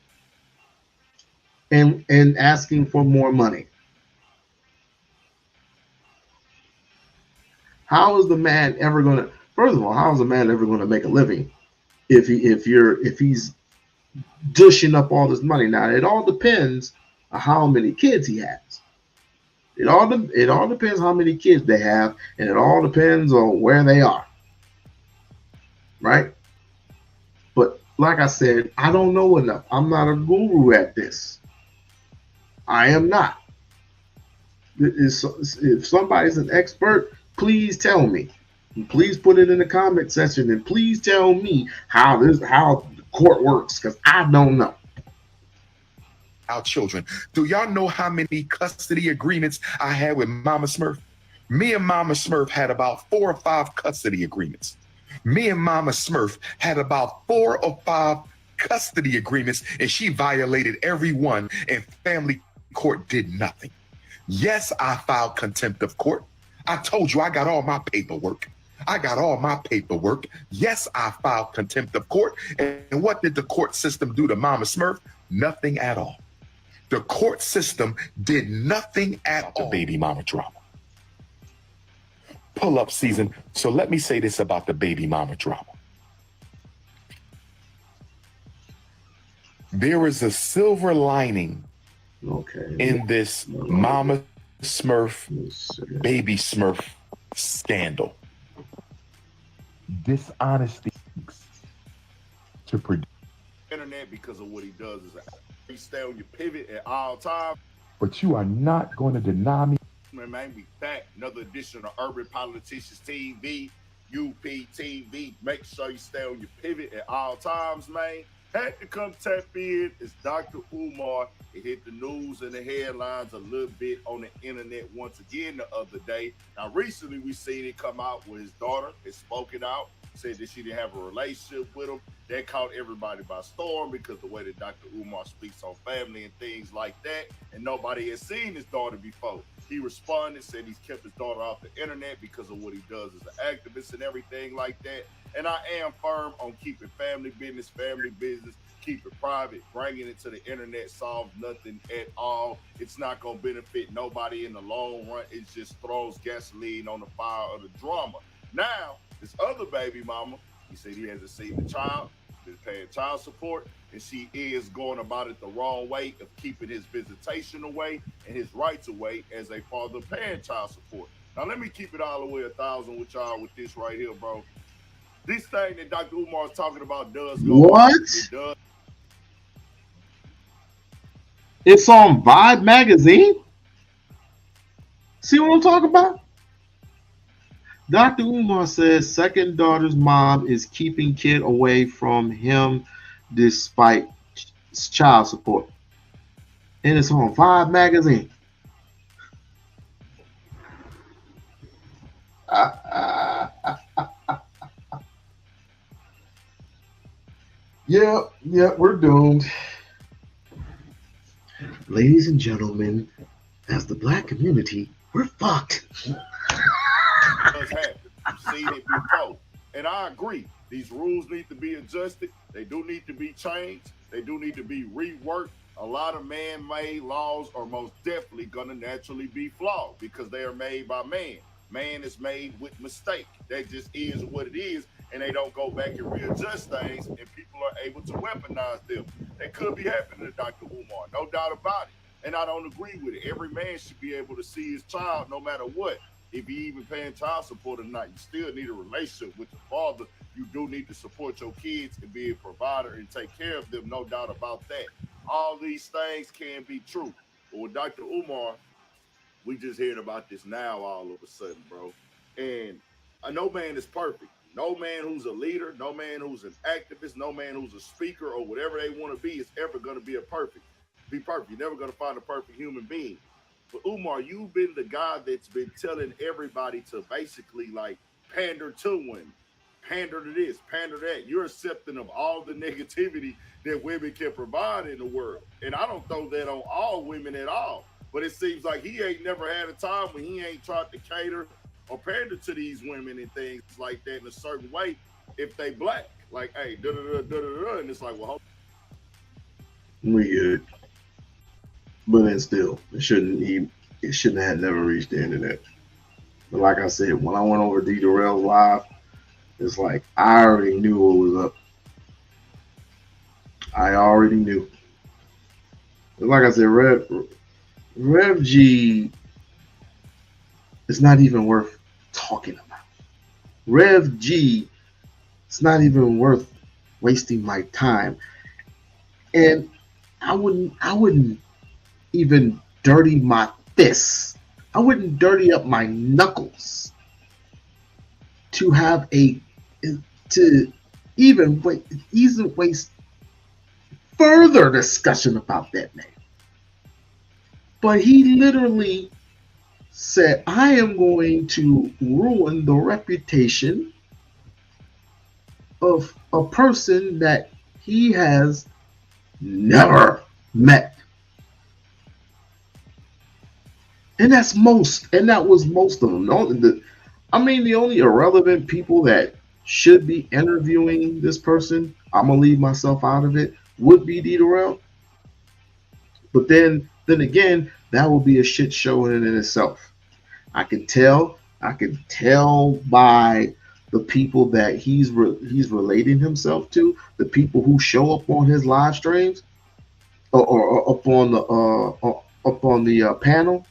and asking for more money. How is the man ever gonna? First of all, how is a man ever gonna make a living if he's dishing up all this money? Now it all depends on how many kids he has. It all depends how many kids they have, and it all depends on where they are, right? But like I said, I don't know enough. I'm not a guru at this. I am not. If somebody's an expert, please tell me. Please put it in the comment section and please tell me how the court works because I don't know. Our children. Do y'all know how many custody agreements I had with Mama Smurf? Me and Mama Smurf had about 4 or 5 custody agreements. Me and Mama Smurf had about 4 or 5 custody agreements, and she violated every one, and family court did nothing. Yes, I filed contempt of court. I told you I got all my paperwork. Yes, I filed contempt of court. And what did the court system do to Mama Smurf? Nothing at all. The court system did nothing at all. The baby mama drama. Pull up season. So let me say this about the baby mama drama. There is a silver lining in this Mama Smurf, Baby Smurf scandal. Dishonesty to produce internet because of what he does is you stay on your pivot at all times. But you are not going to deny me. Man, we back. Another edition of Urban Politicians TV, UPTV. Make sure you stay on your pivot at all times, man. Had to come tap in. It's Dr. Umar. It hit the news and the headlines a little bit on the internet once again the other day. Now, recently we seen it come out where his daughter has spoken out, said that she didn't have a relationship with him. That caught everybody by storm because the way that Dr. Umar speaks on family and things like that, and nobody has seen his daughter before. He responded, said he's kept his daughter off the internet because of what he does as an activist and everything like that. And I am firm on keeping family business, keep it private. Bringing it to the internet solves nothing at all. It's not going to benefit nobody in the long run. It just throws gasoline on the fire of the drama. Now, this other baby mama, he said he hasn't seen the child, been paying child support, and she is going about it the wrong way of keeping his visitation away and his rights away as a father paying child support. Now, let me keep it all the way 1,000 with y'all with this right here, bro. This thing that Dr. Umar is talking about does go what? It does. It's on Vibe magazine. See what I'm talking about? Dr. Umar says second daughter's mom is keeping kid away from him despite child support. And it's on Vibe magazine. Yeah, we're doomed. Ladies and gentlemen, as the black community, we're fucked. Does happen. I've seen it before. And I agree. These rules need to be adjusted. They do need to be changed. They do need to be reworked. A lot of man-made laws are most definitely going to naturally be flawed because they are made by man. Man is made with mistake. That just is what it is, and they don't go back and readjust things, and people are able to weaponize them. That could be happening to Dr. Umar, no doubt about it. And I don't agree with it. Every man should be able to see his child no matter what. If you even paying child support or not, you still need a relationship with the father. You do need to support your kids and be a provider and take care of them, no doubt about that. All these things can be true. But with Dr. Umar, we just hearing about this now all of a sudden, bro. And no man is perfect. No man who's a leader, no man who's an activist, no man who's a speaker or whatever they want to be is ever going to be be perfect. You're never going to find a perfect human being. But Umar, you've been the guy that's been telling everybody to basically like pander to women, pander to this, pander to that. You're accepting of all the negativity that women can provide in the world. And I don't throw that on all women at all. But it seems like he ain't never had a time when he ain't tried to cater or pander to these women and things like that in a certain way if they black. Like, hey, da da da da da, and it's like, well, We get it. But then still, it shouldn't have never reached the internet. But like I said, when I went over D Durrell's live, it's like I already knew what was up. I already knew. But like I said, Rev G is not even worth talking about. Rev G, it's not even worth wasting my time. And I wouldn't even dirty my fists. I wouldn't dirty up my knuckles to have to even waste further discussion about that man. But he literally said, I am going to ruin the reputation of a person that he has never met. And that was most of them. The only irrelevant people that should be interviewing this person, I'm gonna leave myself out of it, would be D Durrell. But then again, that will be a shit show in and itself. I can tell by the people that he's relating himself to, the people who show up on his live streams or up on the panel.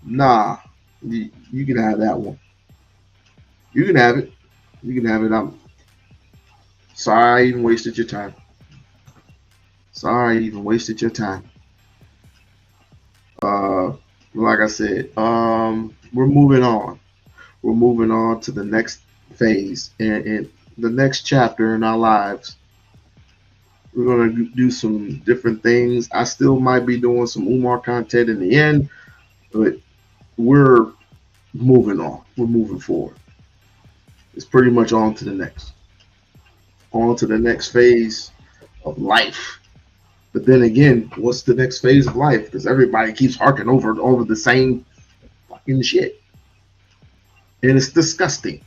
Nah, you can have that one. You can have it. You can have it. I'm sorry I even wasted your time. Sorry I even wasted your time. Like I said, we're moving on. We're moving on to the next phase and the next chapter in our lives. We're going to do some different things. I still might be doing some Umar content in the end, but we're moving on. We're moving forward. It's pretty much on to the next phase of life. But then again, what's the next phase of life? Because everybody keeps harking over the same fucking shit. And it's disgusting.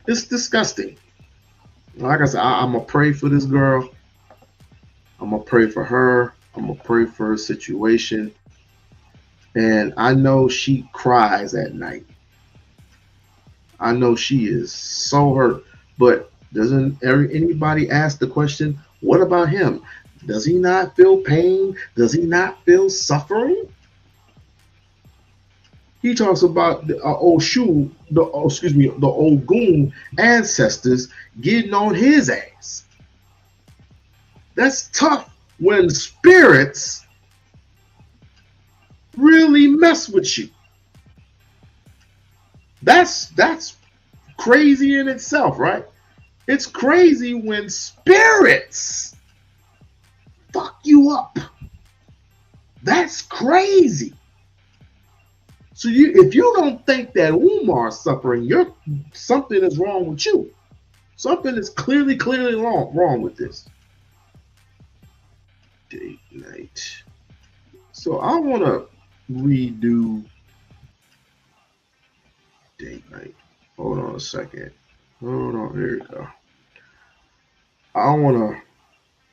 It's disgusting. Like I said, I'm going to pray for this girl. I'm going to pray for her. I'm going to pray for her situation. And I know she cries at night. I know she is so hurt. But doesn't anybody ask the question, what about him? Does he not feel pain? Does he not feel suffering? He talks about the old goon ancestors getting on his ass. That's tough when spirits really mess with you. That's crazy in itself, right? It's crazy when spirits fuck you up. That's crazy. So if you don't think that Umar's suffering, something is wrong with you. Something is clearly wrong with this. Date night. So I want to redo date night. Hold on a second. Hold on, here we go. I don't want to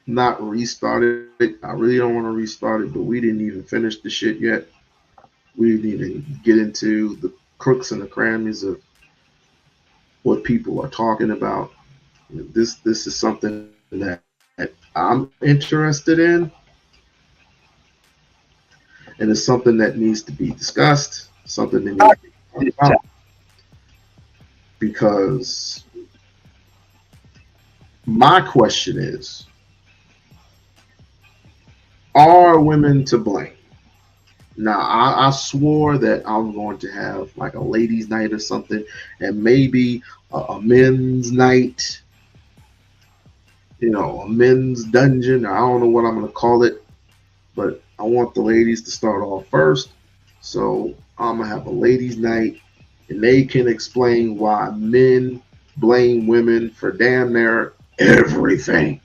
not restart it. I really don't want to restart it, but we didn't even finish the shit yet. We didn't even get into the crooks and the crannies of what people are talking about. This is something that I'm interested in, and it's something that needs to be discussed, something that needs to be talked about, because my question is, are women to blame? Now, I swore that I'm going to have like a ladies' night or something, and maybe a men's night, a men's dungeon. I don't know what I'm going to call it, but I want the ladies to start off first. So I'm going to have a ladies' night, and they can explain why men blame women for damn near everything.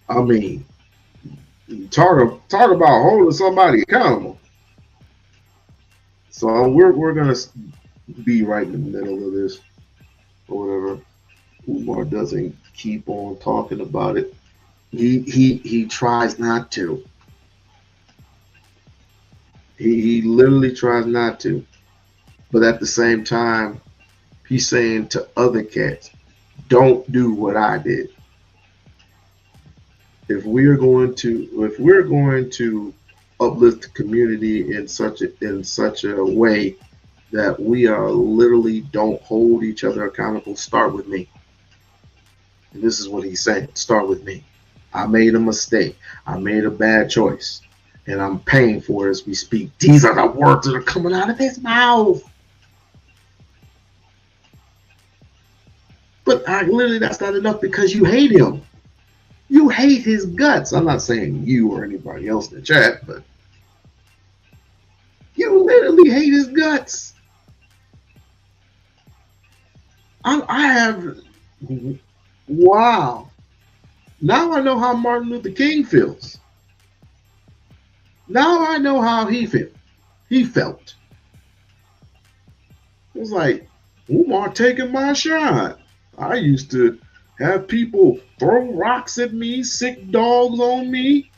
I mean, talk about holding somebody accountable. So we're gonna be right in the middle of this or whatever. Umar doesn't keep on talking about it. He tries not to. He literally tries not to. But at the same time, he's saying to other cats, don't do what I did. If we're going to uplift the community in such a way that we are literally don't hold each other accountable, start with me. And this is what he's saying. Start with me. I made a mistake. I made a bad choice. And I'm paying for it as we speak. These are the words that are coming out of his mouth. But literally, that's not enough because you hate him. You hate his guts. I'm not saying you or anybody else in the chat, but you literally hate his guts. I have. Wow. Now I know how Martin Luther King feels. Now I know how he felt. He felt. It was like, Umar taking my shot. I used to have people throw rocks at me, sick dogs on me.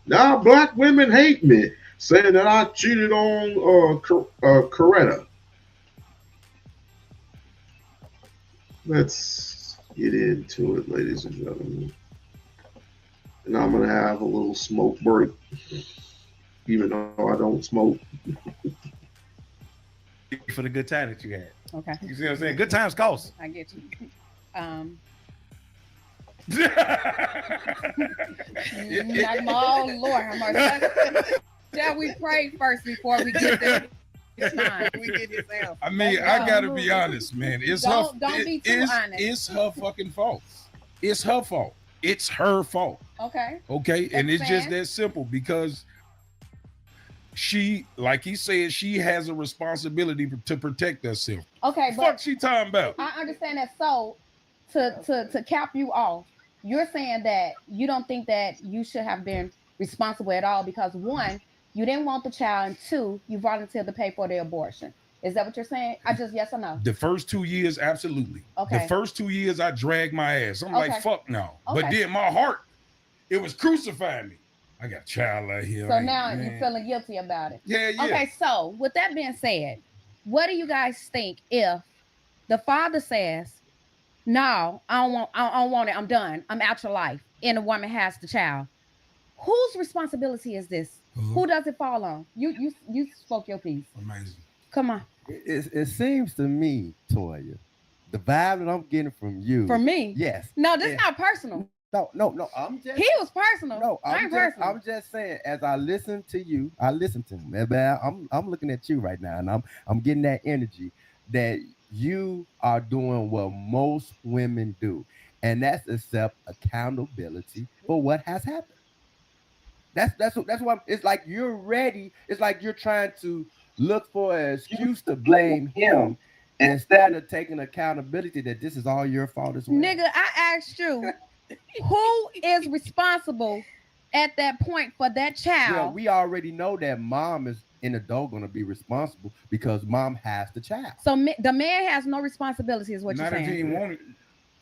Now black women hate me, saying that I cheated on Coretta. Let's get into it, ladies and gentlemen. And I'm going to have a little smoke break, even though I don't smoke. For the good time that you had. Okay. You see what I'm saying? Good times cost. I get you. Oh Lord, how much? Shall we pray first before we get there? I mean, I gotta be honest, man. Don't be too honest. It's her fucking fault. It's her fault. It's her fault. Okay. Okay, and it's just that simple because she, like he said, she has a responsibility to protect herself. Okay, but fuck she talking about? I understand that. So to cap you off, you're saying that you don't think that you should have been responsible at all because one, you didn't want the child, and two, you volunteered to pay for the abortion. Is that what you're saying? I just yes or no? The first 2 years, absolutely. Okay. The first 2 years, I dragged my ass. I'm like, fuck no. Okay. But then my heart, it was crucifying me. I got a child out here. So now you're feeling guilty about it. Yeah. Okay, so with that being said, what do you guys think if the father says, no, I don't want it. I'm done. I'm out your life. And the woman has the child. Whose responsibility is this? Who does it fall on? You spoke your piece. Amazing. Come on. It seems to me, Toya, the vibe that I'm getting from you. From me? Yes. No, this is not personal. No. I'm just. He was personal. No, personal. I'm just saying. As I listen to you, I listen to him. I'm looking at you right now, and I'm getting that energy that you are doing what most women do, and that's accept accountability for what has happened. That's what it's like. You're ready. It's like you're trying to look for an excuse to blame him instead of taking accountability that this is all your fault as well. Nigga, I asked you, who is responsible at that point for that child? Yeah, we already know that mom is an adult going to be responsible because mom has the child. So the man has no responsibility, is what Not you're if he saying. ain't want it.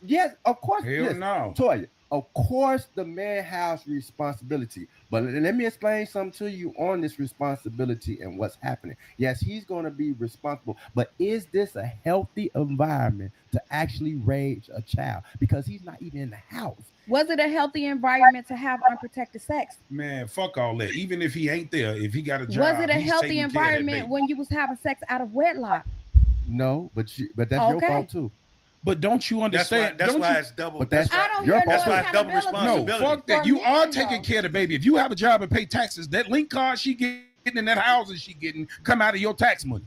Yes, of course. Hell Yes, no. Toya, of course the man has responsibility. But let me explain something to you on this responsibility and what's happening. Yes, he's going to be responsible, but is this a healthy environment to actually raise a child? Because he's not even in the house. Was it a healthy environment to have unprotected sex? Man, fuck all that. Even if he ain't there, if he got a job, Was it a he's healthy taking care of that environment baby. when you was having sex out of wedlock? No, but that's your Okay. fault too. But don't you understand? That's don't why you, it's double. But That's that's I don't your hear no fault. That's why it's double accountability. no, responsibility. fuck that. For You are men, taking though. care of the baby. If you have a job and pay taxes, that link card she getting in that housing she getting come out of your tax money.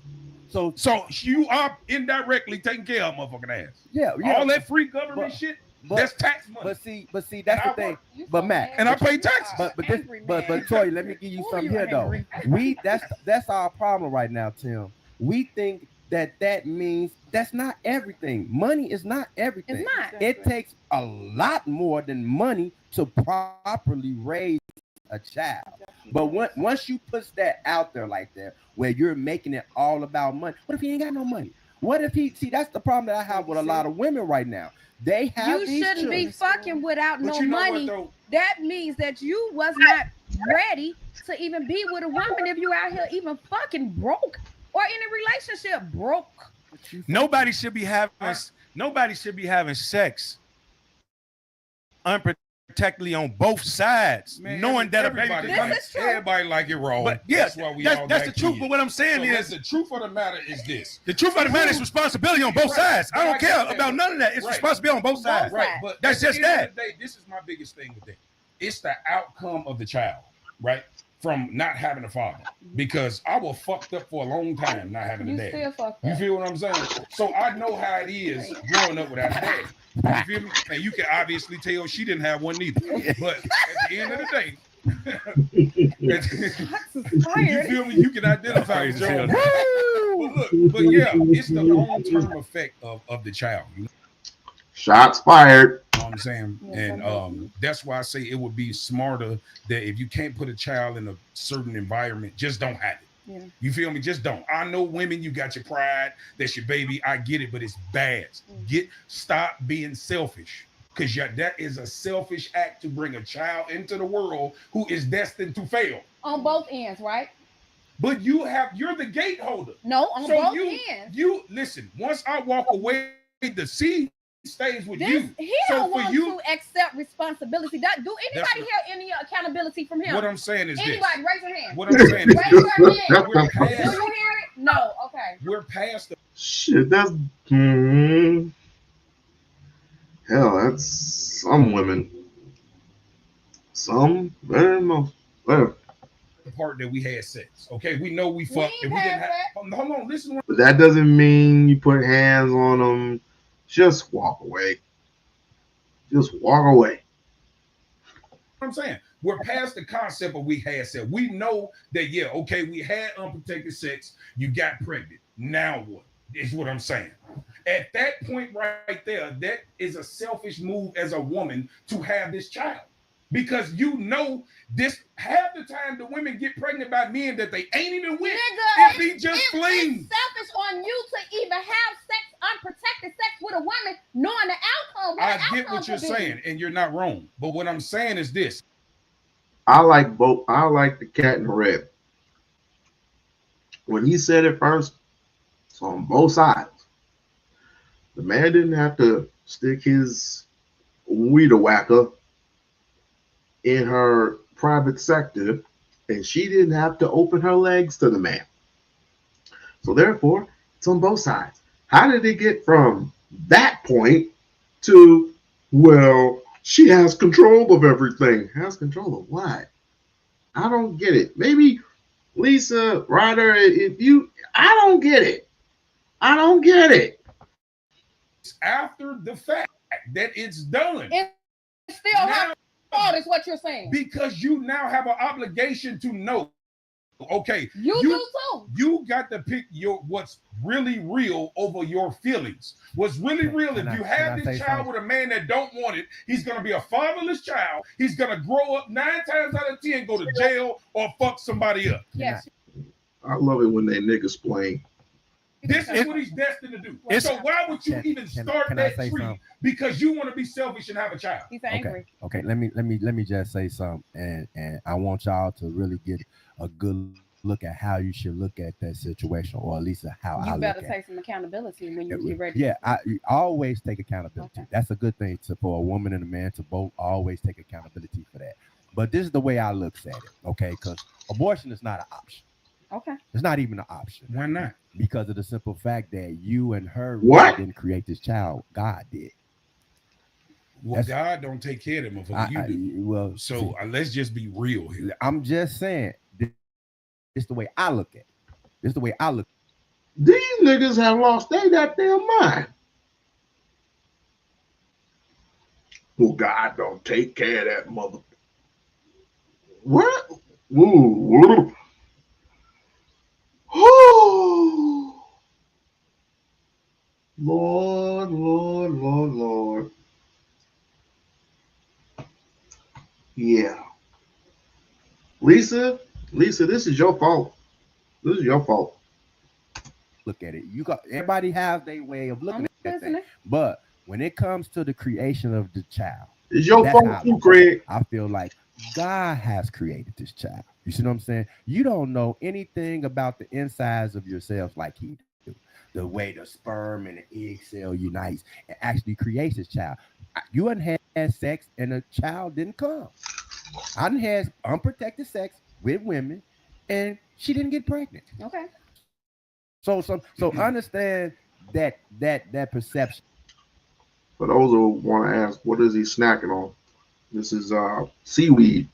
So You are indirectly taking care of motherfucking ass. yeah. All that free government shit, that's tax money. But see, that's the I thing. work. But Matt, And I pay taxes. but Toy, let me give you something here though. That's our problem right now, Tim. We think that means that's not everything. Money is not everything. It's not. It takes a lot more than money to properly raise a child. But once you put that out there like that, where you're making it all about money, what if he ain't got no money? What if he see? That's the problem that I have with a lot of women right now. They have You these shouldn't children. be fucking without But no you know what, money. though? That means that you was not ready to even be with a woman if you out here even fucking broke or in a relationship broke. Nobody should be having sex unprotectedly on both sides, Man, knowing that a baby everybody, could come. This is true. everybody like it wrong. But yeah, that's why we all that's got the truth. kids. But what I'm saying So is, the truth of the matter is this. the truth of the matter is responsibility on both Right. sides. I But don't I care get that. about none of that. It's Right. responsibility on both sides. Right, but That's at just the end that. of the day, this is my biggest thing with that. It's the outcome of the child, right? From not having a father. Because I was fucked up for a long time not having a You dad. still fucked You up. feel what I'm saying? So I know how it is growing up without a dad. You feel me? And you can obviously tell she didn't have one neither. But at the end of the day, you feel me? You can identify with your own. But look, but yeah, it's the long-term effect of the child. You know Shots fired. what I'm saying? And that's why I say it would be smarter that if you can't put a child in a certain environment, just don't have it. Yeah. You feel me? Just don't. I know women, you got your pride, that's your baby. I get it, but it's bad. Stop being selfish. Because that is a selfish act to bring a child into the world who is destined to fail. On both ends, right? But you're the gate holder. No, on So both you ends. listen, once I walk away, the seed stays with you. He So don't for want you, to accept responsibility. Do anybody That's hear any accountability from him? what I'm saying is Anybody, this. raise your hand. What I'm saying is Raise this. your hand. We're Do past, you hear it? No. Okay. we're past the Shit, that's hell. That's some women. Some better than most. Better. part that we had sex. Okay, we know we fucked. ain't And we didn't past have. Hold on, listen. But that doesn't mean you put hands on them. Just walk away. Just walk away. What I'm saying, we're past the concept of we had sex. We know that, yeah, okay, we had unprotected sex. You got pregnant. Now what? Is what I'm saying. At that point right there, that is a selfish move as a woman to have this child. Because you know this half the time the women get pregnant by men that they ain't even with. Nigga, It be just fling. it's selfish on you to even have sex, unprotected sex with a woman, knowing the outcome. I get what you're saying, and you're not wrong. But what I'm saying is this. I like both. I like the cat in the red. When he said it first, it's on both sides. The man didn't have to stick his weeder whacker in her private sector, and she didn't have to open her legs to the man. So therefore, it's on both sides. How did it get from that point to, well, she has control of everything? Has control of what? I don't get it. Maybe Lisa, Ryder, I don't get it. I don't get it. It's after the fact that it's done. It's still her fault, is what you're saying. Because you now have an obligation to know. Okay, you do too. You got to pick what's really real over your feelings. What's really real, if you have this child with a man that don't want it, he's gonna be a fatherless child. He's gonna grow up 9 times out of 10, go to jail or fuck somebody up. Yes. I love it when they niggas play. This is what he's destined to do. It's- So why would you even start can I that say tree? something? Because you want to be selfish and have a child. He's Okay. angry. Okay. Let me just say something, and I want y'all to really get a good look at how you should look at that situation, or at least how I You look better at take some accountability when you it. get ready. Yeah, I always take accountability. Okay. That's a good thing for a woman and a man to both always take accountability for that. But this is the way I look at it, okay? Because abortion is not an option. Okay. It's not even an option. Why not? Because of the simple fact that you and her really What? didn't create this child. God did. Well, God don't take care of them motherfuckers. You do. Well, So let's just be real here. I'm just saying, this the way I look at it. This is the way I look. These niggas have lost their goddamn mind. Well, God don't take care of that mother. What? Ooh. Lord, Lord, Lord, Lord. Yeah. Lisa, this is your fault. This is your fault. Look at it. You got everybody has their way of looking I'm at listening. things. But when it comes to the creation of the child, It's your that's fault how I too, look at it. Craig. I feel like God has created this child. You see what I'm saying? You don't know anything about the insides of yourselves like he do. The way the sperm and the egg cell unites and actually creates this child. You done had sex and a child didn't come. I done had unprotected sex with women and she didn't get pregnant. Okay. So understand that perception. For those who want to ask, what is he snacking on? This is seaweed.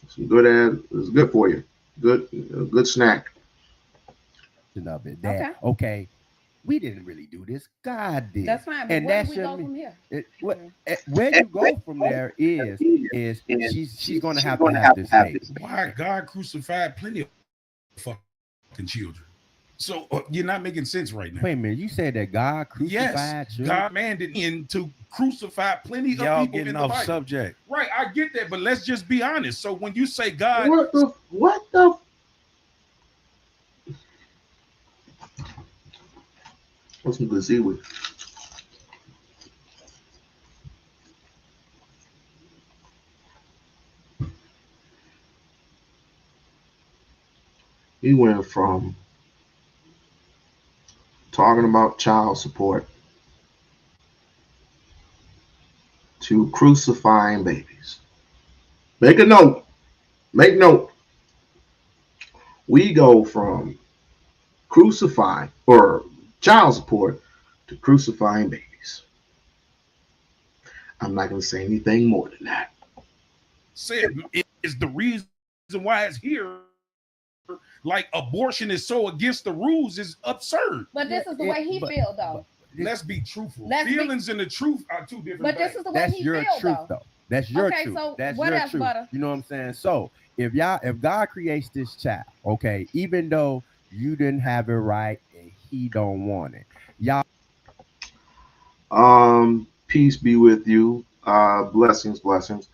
Some good it's good for you. Good snack. Of it that okay, we didn't really do this. God did. That's fine. But And where that do we go shouldn't from here? where you go from there is she's going to have this baby. Why God crucified plenty of fucking children? So you're not making sense right now. Wait a minute, you said that God crucified Yes, children? God mandate in to crucify plenty of Y'all people in getting the off Bible. subject. Right, I get that, but let's just be honest. So when you say God, What the what's some good seaweed? We went from talking about child support to crucifying babies. Make a note. Make note. We go from crucifying or child support to crucifying babies. I'm not going to say anything more than that. said it is the reason why it's here. Like abortion is so against the rules is absurd. But this is the way he feels, though. Let's be truthful. Let's be- Feelings and the truth are two different But this things. is the way That's he your feels, truth, though. That's your Okay, truth. so That's what your else, truth. Butter? You know what I'm saying? So if God creates this child, okay, even though you didn't have it right and he don't want it, y'all. Peace be with you. Blessings, blessings.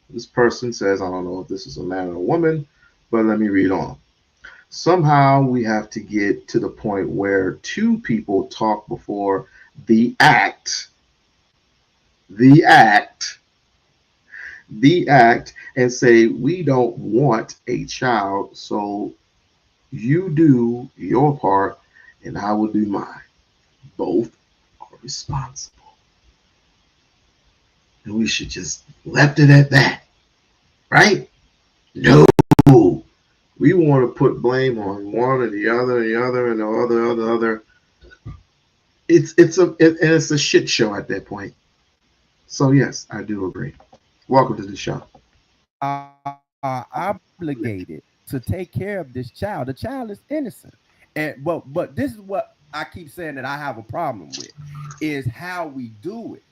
This person says, I don't know if this is a man or a woman, but let me read on. Somehow we have to get to the point where two people talk before the act, the act, the act, and say, we don't want a child, so you do your part and I will do mine. Both are responsible. And we should just left it at that, right? No. We want to put blame on one or the other, and the other. It's a shit show at that point. So yes, I do agree. Welcome to the show. Are obligated to take care of this child. The child is innocent. And but this is what I keep saying that I have a problem with is how we do it.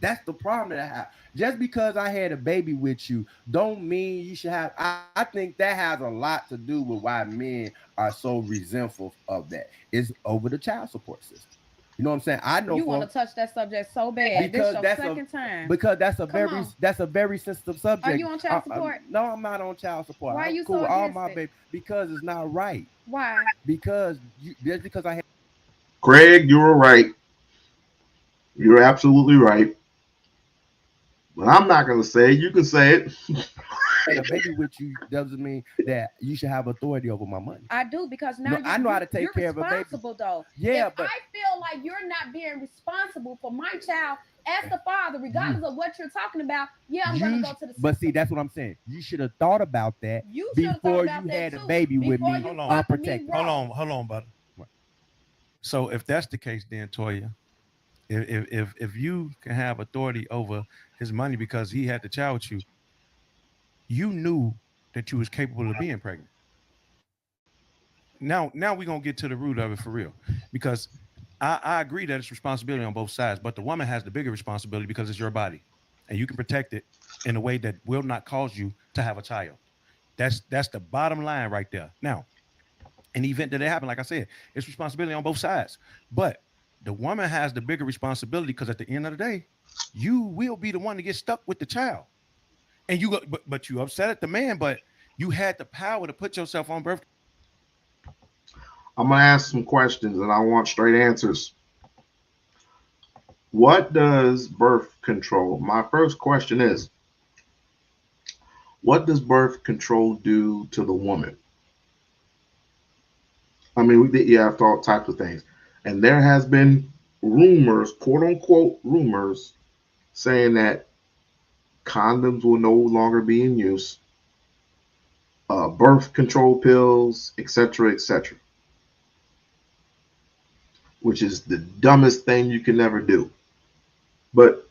That's the problem that I have. Just because I had a baby with you, don't mean you should have. I think that has a lot to do with why men are so resentful of that. It's over the child support system. You know what I'm saying? I know You want to for touch that subject so bad. This because your that's second time. because Come on. that's a very sensitive subject. Are you on child support? No, I'm not on child support. Why are I'm you cool so with all against my it? baby because it's not right. Why? Because just because I Craig, you were right. You're absolutely right. But I'm not gonna say it. You can say it. had a baby with you doesn't mean that you should have authority over my money. I do because now No, I know how to take you're care of a baby. responsible though. Yeah, if but I feel like you're not being responsible for my child as the father, regardless of what you're talking about, yeah, I'm gonna go to the system. But see, that's what I'm saying. You should have thought about that You should have thought before about you that had too. a baby with Before me you fucked me unprotected. raw. Hold on, brother. So if that's the case, then Toya, if you can have authority over his money because he had the child with you, you knew that you was capable of being pregnant. Now we're gonna get to the root of it for real. Because I agree that it's responsibility on both sides, but the woman has the bigger responsibility because it's your body. And you can protect it in a way that will not cause you to have a child. That's the bottom line right there. Now, in the event that it happened, like I said, it's responsibility on both sides. But the woman has the bigger responsibility because at the end of the day, you will be the one to get stuck with the child. And you go, but you upset at the man, but you had the power to put yourself on birth. I'm gonna ask some questions and I want straight answers. What does birth control? My first question is, what does birth control do to the woman? I mean, you have all types of things. And there has been rumors, quote unquote rumors, saying that condoms will no longer be in use, birth control pills, etc., which is the dumbest thing you can ever do. But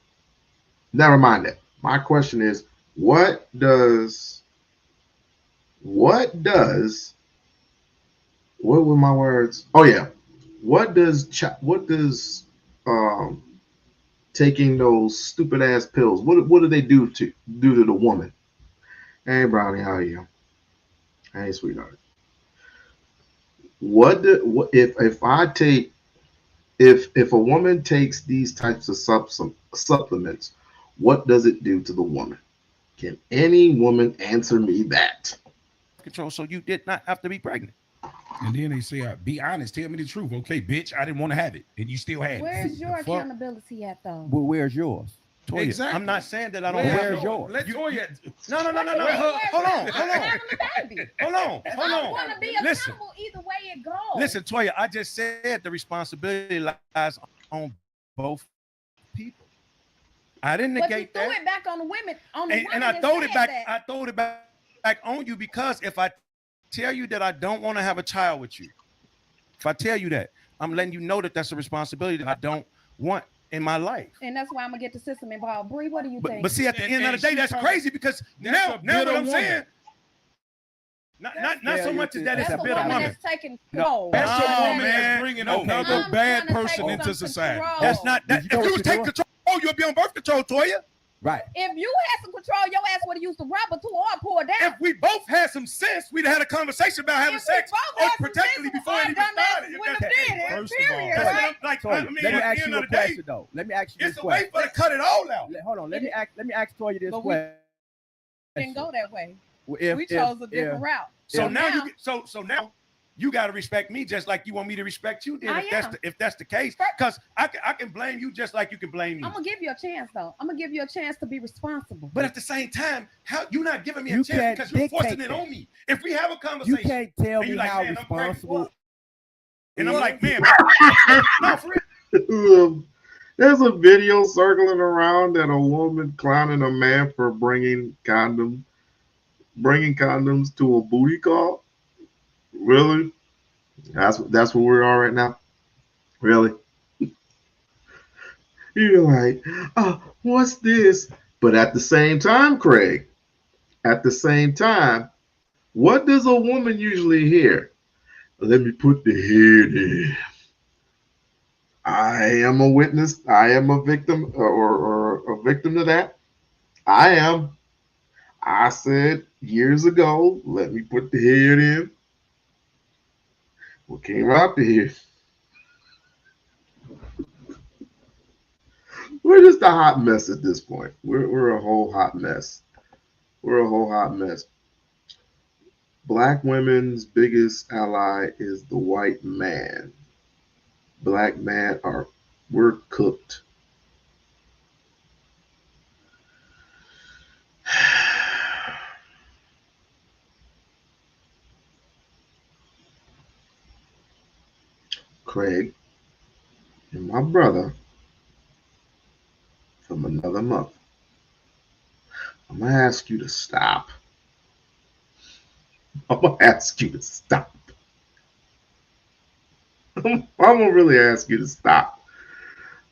never mind that. My question is, what does what were my words? Oh yeah, what does um taking those stupid ass pills? What do they do to the woman? Hey Brownie, how are you? Hey sweetheart. What if I take if a woman takes these types of supplements, what does it do to the woman? Can any woman answer me that? Control, so you did not have to be pregnant. And then they say, be honest, tell me the truth. Okay, bitch, I didn't want to have it. And you still had Where's it. your accountability at though? Well, where's yours? Toya, Exactly. I'm not saying that I don't Where's yours? Let Toya. No. Hold on. Want to be accountable either way it goes. Listen, Toya, I just said the responsibility lies on both people. I didn't negate but you that. threw it back on the women. And I throwed it back. I throwed it back on you because if I tell you that I don't want to have a child with you, if I tell you that, I'm letting you know that that's a responsibility that I don't want in my life. And that's why I'm gonna get the system involved. Bree, what do you think? But see, at the end of the day, that's crazy because now what I'm saying, not so much as that it's a bitter woman. That's taking control. That's a woman that's bringing another bad person into society. That's not that. If you take control, you'll be on birth control, Toya. Right. If you had some control, your ass would have used the rubber too or pour down. If we both had some sense, we'd have had a conversation about having sex protectively before it even started. First of all, let me ask you a question though. Let me ask you this question. It's a way for to cut it all out. Hold on. Let me ask Toya this question. Didn't go that way. We chose a different route. So now you got to respect me just like you want me to respect you. Then if that's the case, because I can blame you just like you can blame me. I'm gonna give you a chance though. I'm gonna give you a chance to be responsible. But at the same time, how you not giving me a chance because you're forcing it on me? If we have a conversation, you can't tell me how responsible. And I'm like, man, no, for real. There's a video circling around that a woman clowning a man for bringing condoms to a booty call. Really? That's where we are right now. Really? You're like, oh, what's this? But at the same time, Craig, what does a woman usually hear? Let me put the head in. I am a witness. I am a victim or a victim to that. I am. I said years ago, let me put the head in. What came out here? We're just a hot mess at this point. We're a whole hot mess. We're a whole hot mess. Black women's biggest ally is the white man. Black men we're cooked. Craig and my brother from another mother. I'm gonna ask you to stop. I'm gonna ask you to stop. I'm gonna really ask you to stop.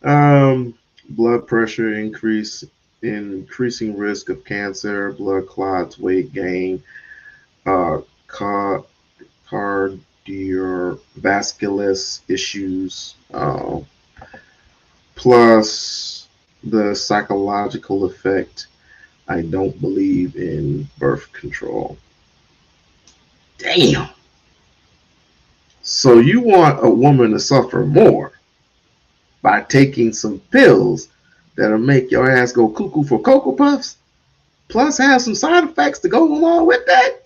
Blood pressure increasing risk of cancer, blood clots, weight gain, cardiovascular issues, plus the psychological effect. I don't believe in birth control. Damn. So you want a woman to suffer more by taking some pills that'll make your ass go cuckoo for Cocoa Puffs, plus have some side effects to go along with that?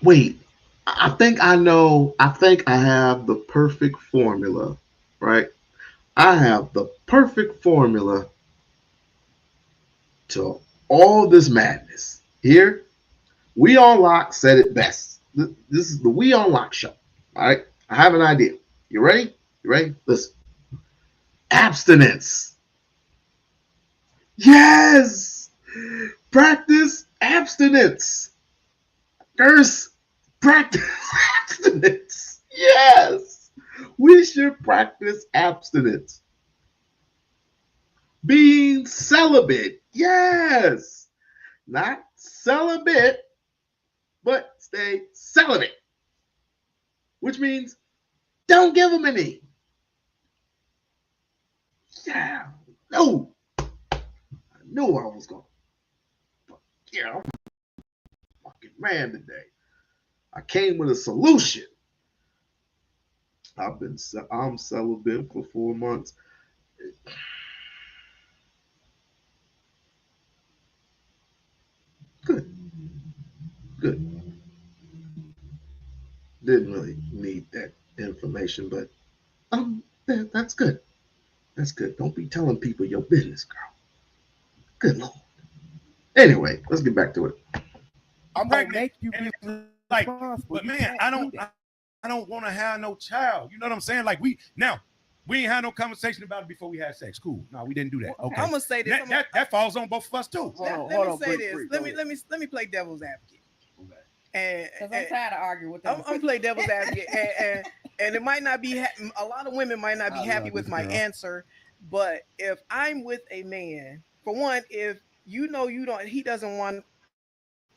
Wait, I think I know. I think I have the perfect formula, right? I have the perfect formula to all this madness. Here, We-On-Loc said it best. This is the We-On-Loc show. All right, I have an idea. You ready? You ready? Listen. Abstinence. Yes. Practice abstinence. Curse. Practice abstinence. Yes. We should practice abstinence. Being celibate. Yes. Not celibate, but stay celibate. Which means don't give them any. Yeah. No. I knew I was going to. Yeah, I'm a fucking man today. I came with a solution. I'm celibate for 4 months. Good. Good. Didn't really need that information, but that's good. That's good. Don't be telling people your business, girl. Good Lord. Anyway, let's get back to it. I'm gonna make you be like, responsible. but man, I don't want to have no child. You know what I'm saying? Like we ain't had no conversation about it before we had sex. Cool. No, we didn't do that. Okay. I'm gonna say this. That falls on both of us too. Let me say this. Let me play devil's advocate. Because I'm tired of arguing with them. I'm play devil's advocate, and it might not be a lot of women might not be happy with my answer, but if I'm with a man, for one, if you know he doesn't want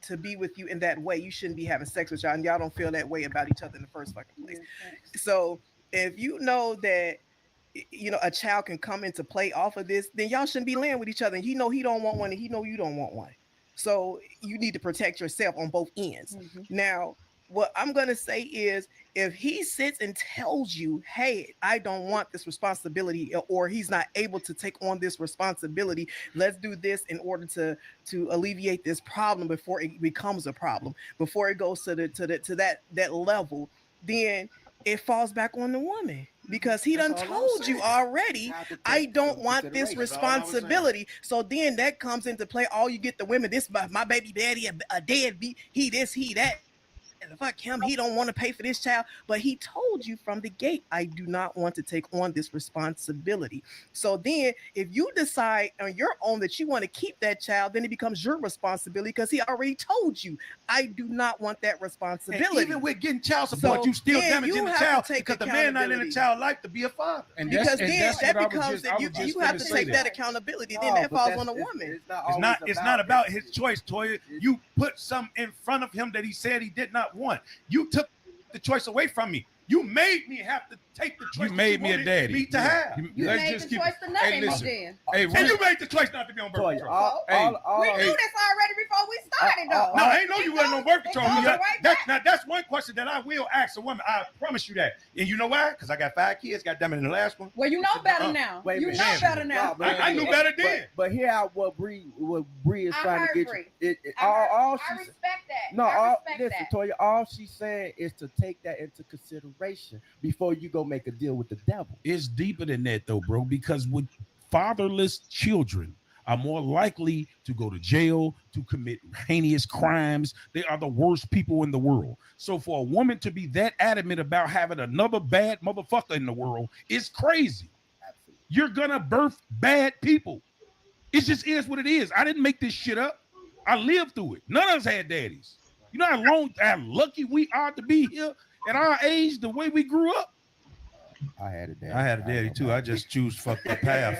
to be with you in that way, you shouldn't be having sex with y'all, and y'all don't feel that way about each other in the first fucking place. So if you know that a child can come into play off of this, then y'all shouldn't be laying with each other. And he don't want one, and he know you don't want one. So you need to protect yourself on both ends. Mm-hmm. Now, what I'm going to say is if he sits and tells you, hey, I don't want this responsibility, or he's not able to take on this responsibility, let's do this in order to alleviate this problem before it becomes a problem, before it goes to that level, then it falls back on the woman. Because he done told you already, I don't want this responsibility. So then that comes into play. All you get the women, this my baby daddy, a deadbeat, he this, he that. And fuck him, he don't want to pay for this child. But he told you from the gate, I do not want to take on this responsibility. So then if you decide on your own that you want to keep that child, then it becomes your responsibility because he already told you, I do not want that responsibility. And even with getting child support, you still damaging the child because the man not in the child life to be a father. And because then that becomes that you have to take that accountability. Then that falls on the woman. It's not about his choice, Toya. You put something in front of him that he said he did not want. You took the choice away from me. You made me have to take the choice. You made me a daddy. Me to have. You made the choice to not be then. And you made the choice not to be on birth control. We knew this already before we started though. No, I ain't know you wasn't on birth control. goes right Now that's one question that I will ask a woman. I promise you that. And you know why? Because I got 5 kids. Got them in the last one. Well, you know better now. Wait a You minute. know better now. I knew better then. But here out what Bree is I trying to heard get Bree. you. I She's respect that. no, I respect listen, that. Toya. All she's saying is to take that into consideration before you go make a deal with the devil. It's deeper than that, though, bro, because with fatherless children are more likely to go to jail, to commit heinous crimes. They are the worst people in the world. So for a woman to be that adamant about having another bad motherfucker in the world is crazy. Absolutely. You're gonna birth bad people. It just is what it is. I didn't make this shit up. I lived through it. None of us had daddies. You know how lucky we are to be here at our age, the way we grew up. I had a daddy. I had a daddy too. I just choose fucked up path.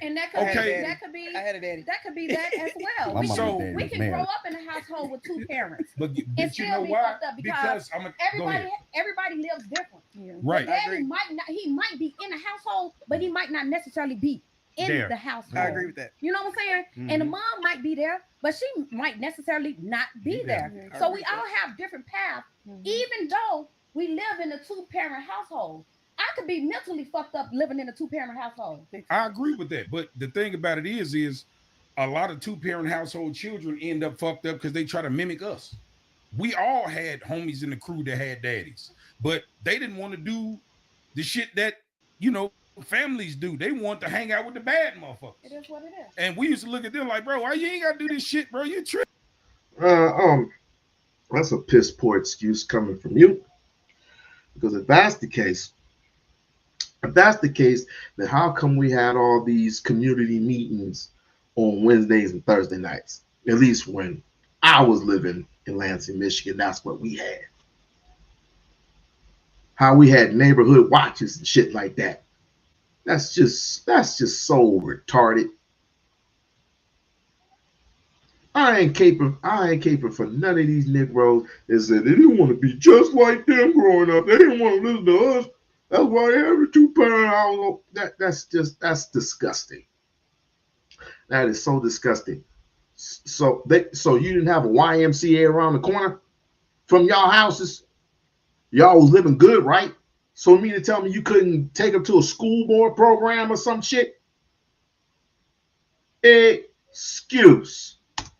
And that could Okay. be I had a daddy. that could be that as well. My We mama's can, daddy we was can married. grow up in a household with 2 parents. But And you still know be why? fucked up because go Everybody ahead. everybody lives different. Right. The daddy might be in the household, but he might not necessarily be in There. the household. I agree with that. You know what I'm saying? Mhm. And the mom might be there, but she might necessarily not be there. Mhm. I So agree we with all have different paths, even though we live in a 2-parent household. I could be mentally fucked up living in a 2-parent household. I agree with that. But the thing about it is a lot of 2-parent household children end up fucked up because they try to mimic us. We all had homies in the crew that had daddies, but they didn't want to do the shit that, families do. They want to hang out with the bad motherfuckers. It is what it is. And we used to look at them like, bro, why you ain't got to do this shit, bro? You tripping. That's a piss poor excuse coming from you. Because if that's the case, then how come we had all these community meetings on Wednesdays and Thursday nights? At least when I was living in Lansing, Michigan, that's what we had. How we had neighborhood watches and shit like that. That's just so retarded. I ain't caping for none of these Negroes that said they didn't want to be just like them growing up. They didn't want to listen to us. That's why they have a 2-parent household. That's disgusting. That is so disgusting. So you didn't have a YMCA around the corner from y'all houses? Y'all was living good, right? So you mean to tell me you couldn't take them to a school board program or some shit? Excuse.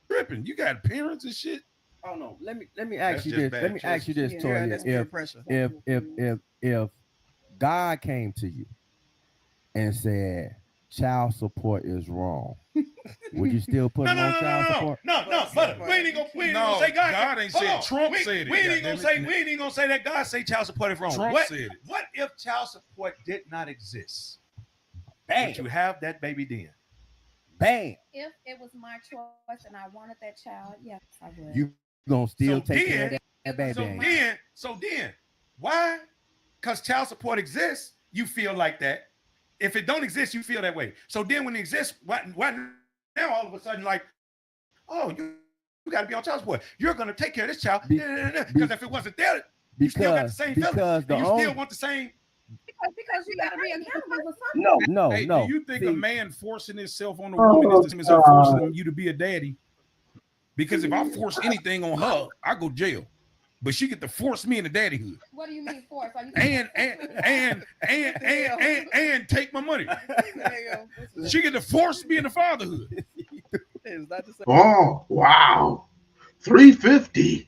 Tripping. You got parents and shit. Oh no. Let me ask That's you just this. bad Let me ask you this, Yeah, Toya. that's peer pressure. If God came to you and said child support is wrong, would you still put him on child support? No, but we ain't gonna say God ain't Hold said. on. Trump we, said it. We ain't goddamn gonna it. say that God say child support is wrong. Trump what, said it. What if child support did not exist? Bam. Would you have that baby then? Bam. If it was my choice and I wanted that child, yes, I would. You gonna still So take care of then- that baby? So then, why? Because child support exists, you feel like that. If it don't exist, you feel that way. So then when it exists, what now all of a sudden, like, oh, you got to be on child support. You're going to take care of this child. Because if it wasn't there, you still got the same feeling. Because And you still want the same. Because you got to be accountable for something. No, Hey, no. do you think See, a man forcing himself on a woman is the same as her forcing you to be a daddy? Because if I force anything on her, I go jail. But she get to force me into daddyhood. What do you mean force? Are you and take my money. There you go. She get to force me into fatherhood. It's not the same. Oh, wow. $350.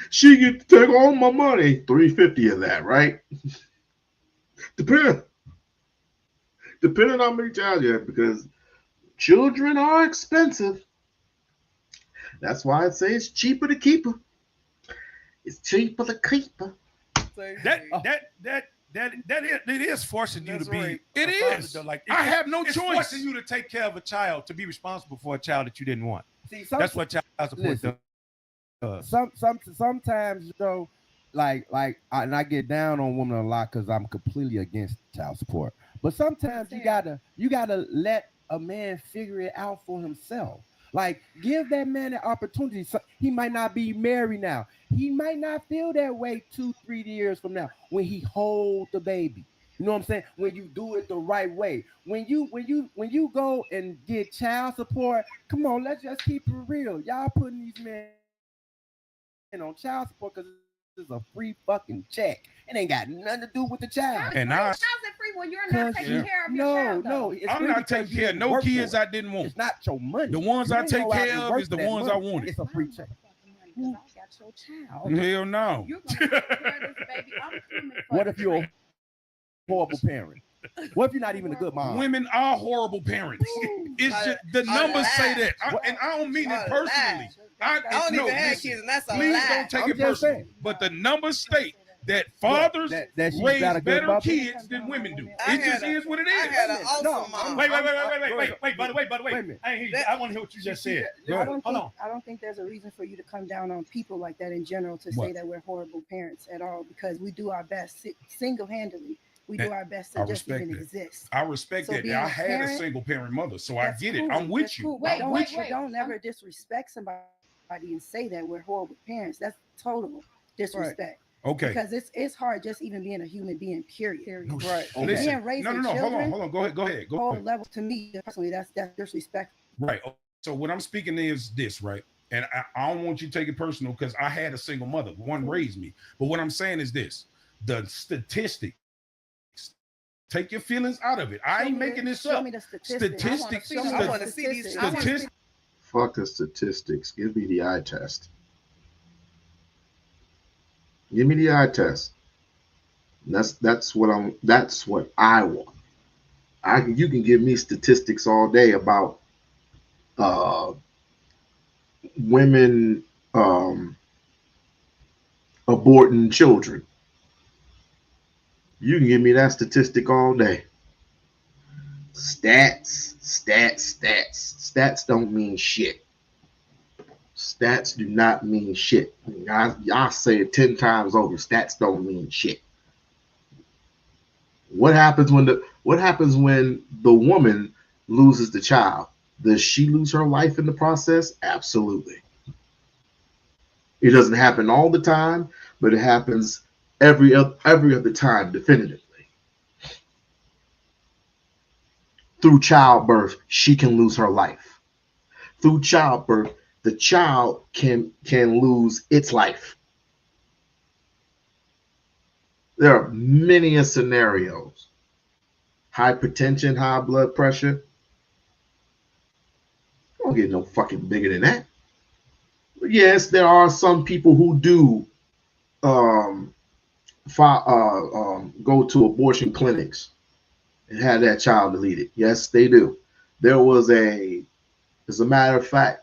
She get to take all my money. $350 of that, right? Depending on how many child you have, because children are expensive. That's why I say it's cheaper to keep her. It's cheaper to keep her. It is forcing you That's to be. right. It a father, is. though. Like I have no it's choice. forcing you to take care of a child, to be responsible for a child that you didn't want. see, That's what child support listen, does. sometimes and I get down on women a lot because I'm completely against child support. But sometimes you gotta let a man figure it out for himself. Like, give that man an opportunity. So he might not be married now. He might not feel that way 2-3 years from now when he hold the baby. You know what I'm saying? When you do it the right way. When you go and get child support, come on, let's just keep it real. Y'all putting these men on child support because it's a free fucking check. It ain't got nothing to do with the child. How is And free? I, How's it free when you're not taking yeah, care of your child? No, Though? it's I'm free not because taking you care of didn't no work kids for I it. didn't want. It's not your money. The ones You I ain't take go out care and of work is for the that ones I money. wanted. It's a free check. Because I got your child. Hell no. You're gonna take care of this baby. I'm coming for What the if you're a horrible parent? What if you're not even a good mom? Women are horrible parents. It's just the numbers say that, and I don't mean it personally. I don't no, even have listen, kids, and that's a please lie. don't take I'm it just personal. saying. But the numbers state that What? fathers That she's raise not a good better mother? kids than women do. I It just had a- is what it I is. had an No, awesome mom. Wait, Go ahead. by the way. Wait a minute. I ain't hear you. That- I want to hear what you just said. Go I ahead. don't Hold think on. I don't think there's a reason for you to come down on people like that in general to What? say that we're horrible parents at all, because we do our best single-handedly. We do And our best I to just respect even that. exist. I respect So that. being I a had a parent, single parent mother, so I That's get it. cool. I'm with That's you. cool. Wait, I'm wait, with you. wait. Don't never disrespect somebody and say that we're horrible parents. That's total disrespect. Okay. Because it's hard just even being a human being. Period. Right. Okay. Listen. Being raising No. children, Hold on. Go ahead. whole level to me personally, that's disrespectful. Right. So what I'm speaking is this, right? And I don't want you to take it personal because I had a single mother. One raised me. But what I'm saying is this: the statistics. Take your feelings out of it. I ain't making this Show up. me the statistics. Statistics. I want to see these statistics. Fuck the statistics. Give me the eye test. Give me the eye test. That's what I want. You can give me statistics all day about uh, women aborting children. You can give me that statistic all day. Stats. Stats don't mean shit. Stats do not mean shit. I say it 10 times over. Stats don't mean shit. What happens when the woman loses the child? Does she lose her life in the process? Absolutely. It doesn't happen all the time, but it happens every other time, definitively. Through childbirth, she can lose her life. Through childbirth, the child can lose its life. There are many scenarios. Hypertension, high blood pressure. Don't get no fucking bigger than that. Yes, there are some people who do go to abortion clinics and have that child deleted. Yes, they do. As a matter of fact,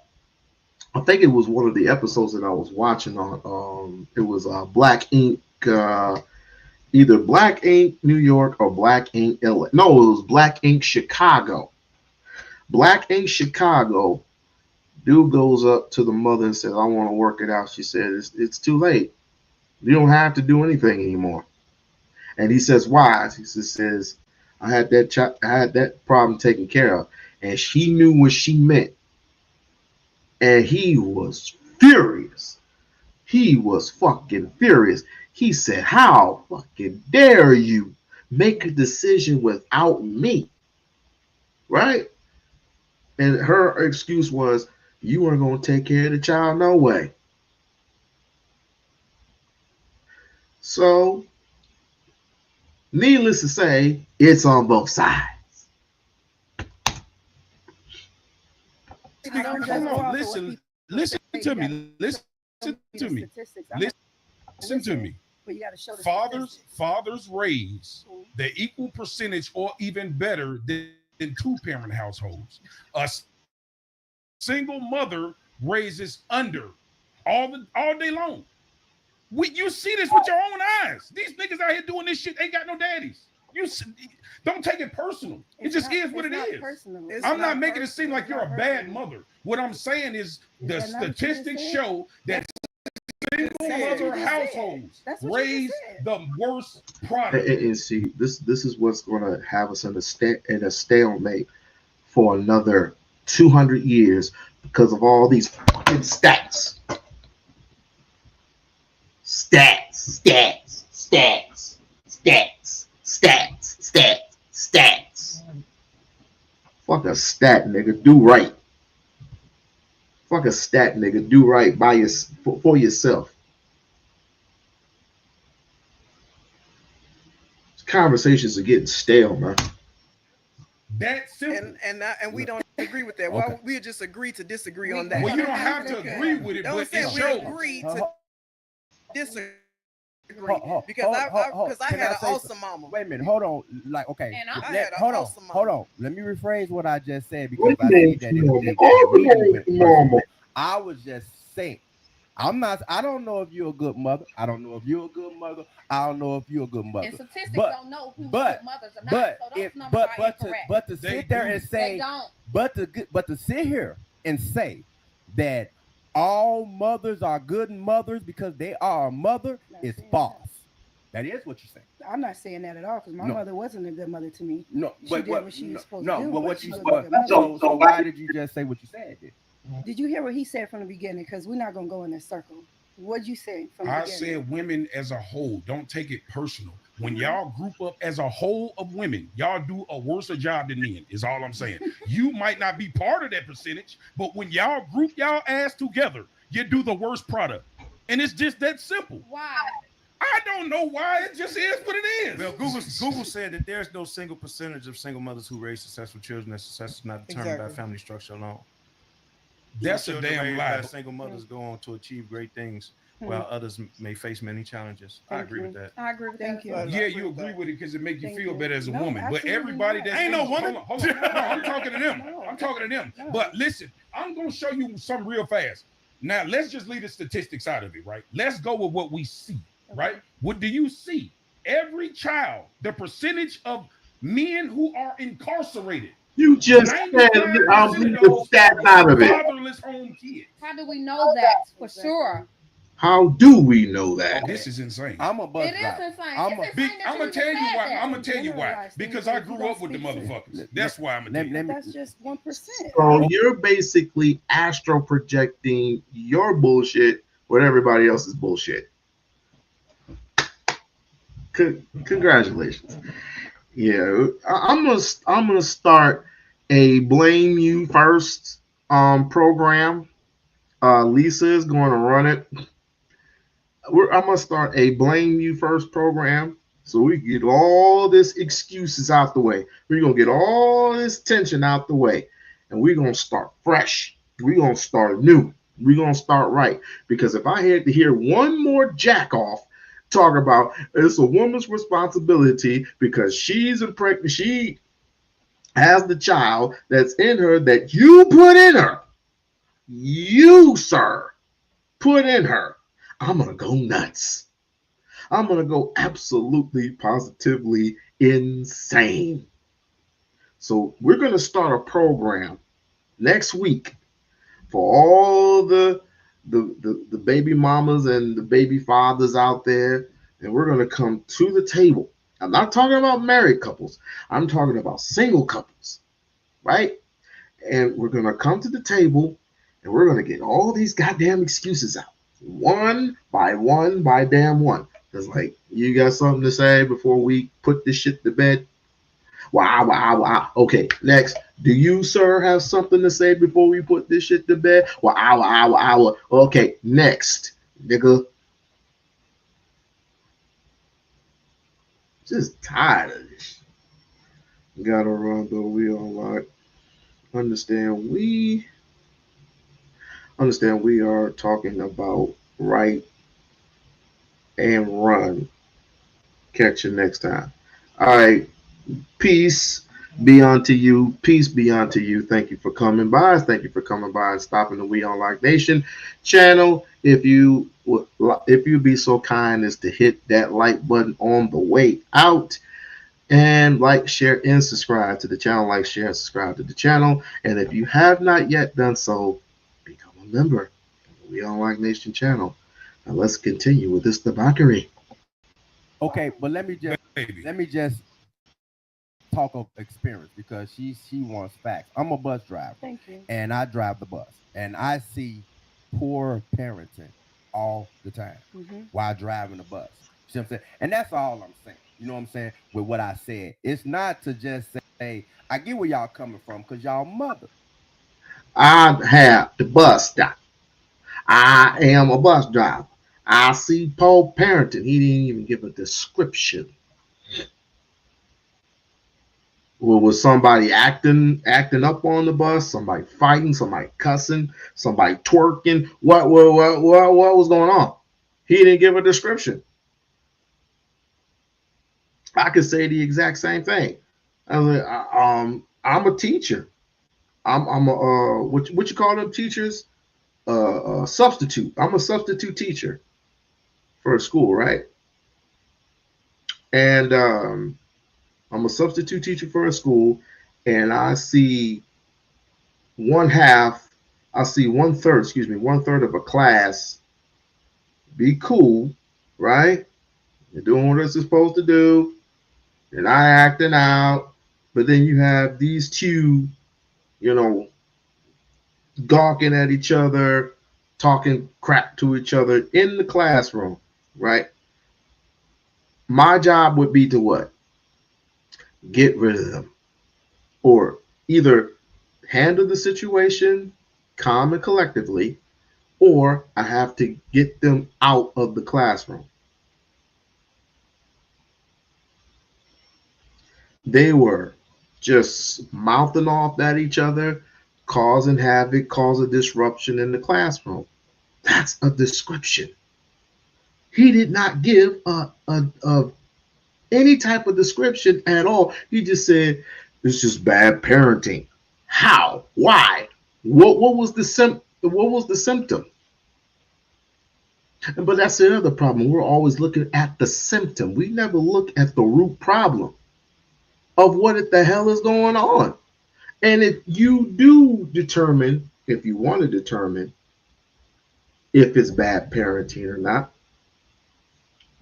I think it was one of the episodes that I was watching on. It was Black Ink, either Black Ink New York or Black Ink LA. No, it was Black Ink Chicago. Black Ink Chicago. Dude goes up to the mother and says, "I want to work it out." She says, "It's too late. You don't have to do anything anymore." And he says, "Why?" He says, I had that problem taken care of." And she knew what she meant. And he was furious. He was fucking furious. He said, "How fucking dare you make a decision without me?" Right? And her excuse was, "You weren't going to take care of the child no way." So, needless to say, it's on both sides. Don't just Hold go on. off of what Listen people Listen say. to You gotta me. Listen show me to the me. statistics. I'm Listen to me. But you got to show the Fathers statistics. raise the equal percentage or even better than two-parent households. A single mother raises under all day long. You see this with your own eyes. These niggas out here doing this shit ain't got no daddies. Don't take it personal. It just is what it is. I'm not making it seem like you're a bad mother. What I'm saying is the statistics show that single mother households raise the worst product. And see, this is what's going to have us in a stalemate for another 200 years because of all these fucking stats. Stats. Stats. Fuck a stat, nigga. Do right. Fuck a stat, nigga. Do right by for yourself. Conversations are getting stale, man. That simple. And we don't agree with that. Well, we just agree to disagree on that. Well, you don't have to agree with it, but it shows. We agree to disagree because I had an awesome mama. Wait a minute, hold on. Like, okay, I had an awesome mama. Hold on. Let me rephrase what I just said because I see that I was just saying. I don't know if you're a good mother. I don't know if you're a good mother. I don't know if you're a good mother. And statistics don't know who's good mothers or not. So those numbers are incorrect. But to sit there and say, but to sit here and say that all mothers are good mothers because they are a mother is false. That is what you're saying. I'm not saying that at all because my mother wasn't a good mother to me. No, she did what she was supposed to do. But what you so why did you just say what you said then? Did you hear what he said from the beginning? Because we're not gonna go in a circle. What'd you say from the beginning? I said women as a whole. Don't take it personal. When y'all group up as a whole of women, y'all do a worse job than men, is all I'm saying. You might not be part of that percentage, but when y'all group y'all ass together, you do the worst product. And it's just that simple. Why? I don't know why. It just is what it is. Well, Google said that there's no single percentage of single mothers who raise successful children. That success is not determined by family structure alone. That's a damn lie. Single mothers go on to achieve great things, while others may face many challenges. I agree with that. I agree with that. Yeah, you agree with it because it makes you feel better as a woman. But everybody that ain't no woman. Hold on. No, I'm talking to them. I'm talking to them. But listen, I'm gonna show you something real fast. Now let's just leave the statistics out of it, right? Let's go with what we see, right? What do you see? Every child, the percentage of men who are incarcerated. You just said I'll leave the stats out of it. Fatherless home kids. How do we know that for sure? How do we know that? This is insane. I'm a bus It is driver. insane. I'm gonna tell you why. I'm gonna tell you why. Because I grew up with the motherfuckers. That's why I'm gonna tell you. That's just 1%. So you're basically astro projecting your bullshit with everybody else's bullshit. Congratulations. Yeah, I'm gonna start a blame you first program. Lisa is going to run it. I'm gonna start a blame you first program so we get all this excuses out the way. We're gonna get all this tension out the way, and we're gonna start fresh. We're gonna start new. We're gonna start right. Because if I had to hear one more jack off talk about it's a woman's responsibility because she's pregnant, she has the child that's in her that you put in her. You, sir, put in her. I'm going to go nuts. I'm going to go absolutely, positively insane. So we're going to start a program next week for all the baby mamas and the baby fathers out there. And we're going to come to the table. I'm not talking about married couples. I'm talking about single couples, right? And we're going to come to the table and we're going to get all these goddamn excuses out. One by damn one. Because, like, you got something to say before we put this shit to bed? Wow. Okay, next. Do you, sir, have something to say before we put this shit to bed? Wow. Okay, next, nigga. Just tired of this. Gotta run the We-On-Loc. Understand we are talking about right and run. Catch you next time. All right. Peace be unto you. Peace be unto you. Thank you for coming by. Thank you for coming by and stopping the We-On-Loc Nation channel. If you be so kind as to hit that like button on the way out, and like, share, and subscribe to the channel. Like, share, and subscribe to the channel. And if you have not yet done so, become a member of the We-On-Loc Nation channel. Now let's continue with this debauchery. Okay, but let me just talk of experience because she wants facts. I'm a bus driver. Thank you. And I drive the bus. And I see poor parenting all the time while driving the bus. You see what I'm saying? And that's all I'm saying. You know what I'm saying? With what I said, it's not to just say I get where y'all coming from because y'all mother. I have the bus stop. I am a bus driver. I see Paul parenting. He didn't even give a description. Well, was somebody acting up on the bus? Somebody fighting? Somebody cussing? Somebody twerking? What was going on? He didn't give a description. I could say the exact same thing. I was like, I'm a teacher. I'm a what you call them teachers? Substitute. I'm a substitute teacher for a school, right? And I'm a substitute teacher for a school, and I see one half, I see one third, excuse me, one third of a class be cool, right? They're doing what they're supposed to do. They're not acting out. But then you have these two, you know, gawking at each other, talking crap to each other in the classroom, right? My job would be to what? Get rid of them. Or either handle the situation calm and collectively, or I have to get them out of the classroom. They were just mouthing off at each other, causing havoc, causing disruption in the classroom. That's a description. He did not give a any type of description at all. He just said it's just bad parenting. How? Why? What was the what was the symptom? But that's the other problem. We're always looking at the symptom. We never look at the root problem of what the hell is going on. And if you do determine, if you want to determine if it's bad parenting or not,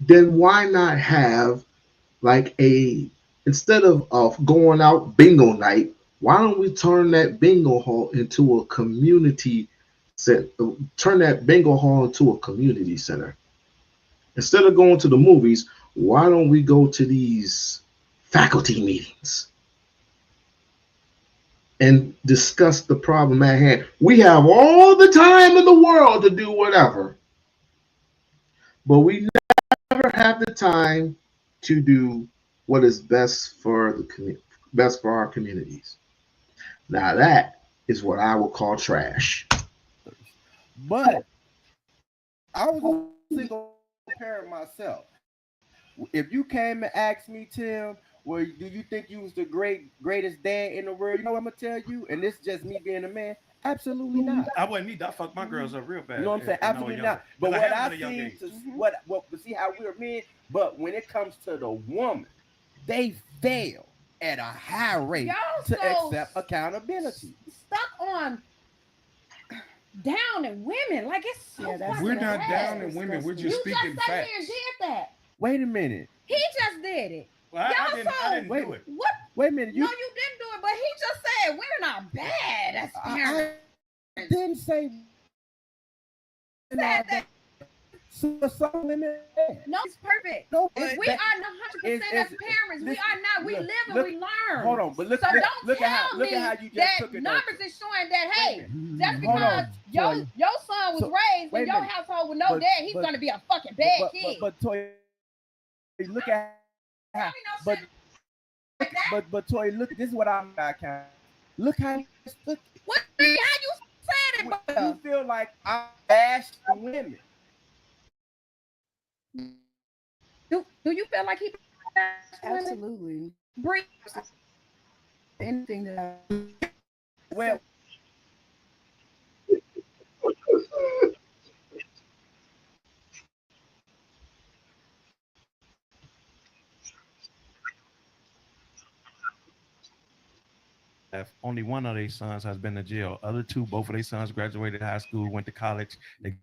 then why not have like instead of going out bingo night, why don't we turn that bingo hall into a community set, turn that bingo hall into a community center? Instead of going to the movies, why don't we go to these faculty meetings and discuss the problem at hand? We have all the time in the world to do whatever, but we never have the time to do what is best for the best for our communities. Now that is what I would call trash. But I was a single parent myself. If you came and asked me, Tim, well, do you think you was the greatest dad in the world? You know what I'm gonna tell you? And this is just me being a man. Absolutely not. I wasn't need. I fucked my girls up real bad. You know what I'm saying? Absolutely not. But what I see, but see how we're men. But when it comes to the woman, they fail at a high rate to accept accountability. Stuck on down in women, like it's so we're not down in women. We're just speaking facts. facts. You just sat here and did that. Wait a minute. He just did it. Well, I didn't do it. What? Wait a minute. No, you didn't do it. But he just said we're not bad as parents. I didn't say that. So some women. No, it's perfect. No, we are not 100% as parents. We are not. We live and we learn. Hold on, but look at how you just took it. Numbers is showing that hey, just because your son was raised in your household with no dad, he's gonna be a fucking bad kid. But Toy, look at how. But Toy, look. This is what I'm counting. Look how. Look. What? How you said it? Bro? You feel like I bashed women. Do you feel like he absolutely bring anything that well only one of their sons has been to jail. Other two, both of their sons graduated high school, went to college. They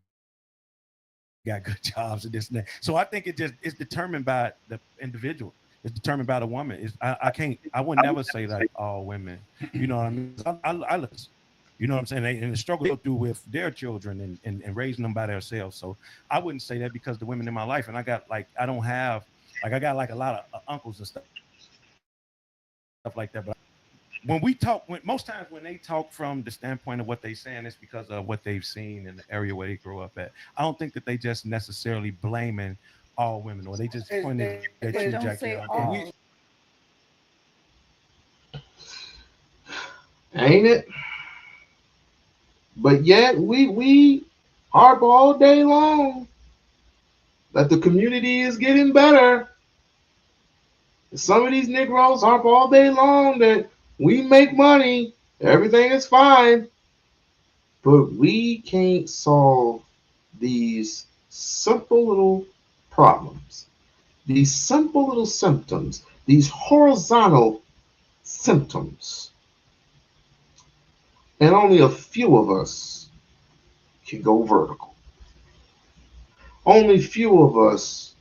got good jobs and this and that. So I think it's determined by the individual. It's determined by the woman. I would never say that all women, you know what I mean? I listen, you know what I'm saying? And the struggle they go through with their children and raising them by themselves. So I wouldn't say that because the women in my life, and I don't have Like I got like a lot of uncles and stuff like that. But when we talk, most times when they talk from the standpoint of what they're saying, it's because of what they've seen in the area where they grew up at. I don't think that they just necessarily blaming all women, or they just pointing at you, But don't Jackie. say And all. Ain't it? But yet we harp all day long that the community is getting better. Some of these Negroes harp all day long that we make money, everything is fine, but we can't solve these simple little problems, these simple little symptoms, these horizontal symptoms. And only a few of us can go vertical. Only few of us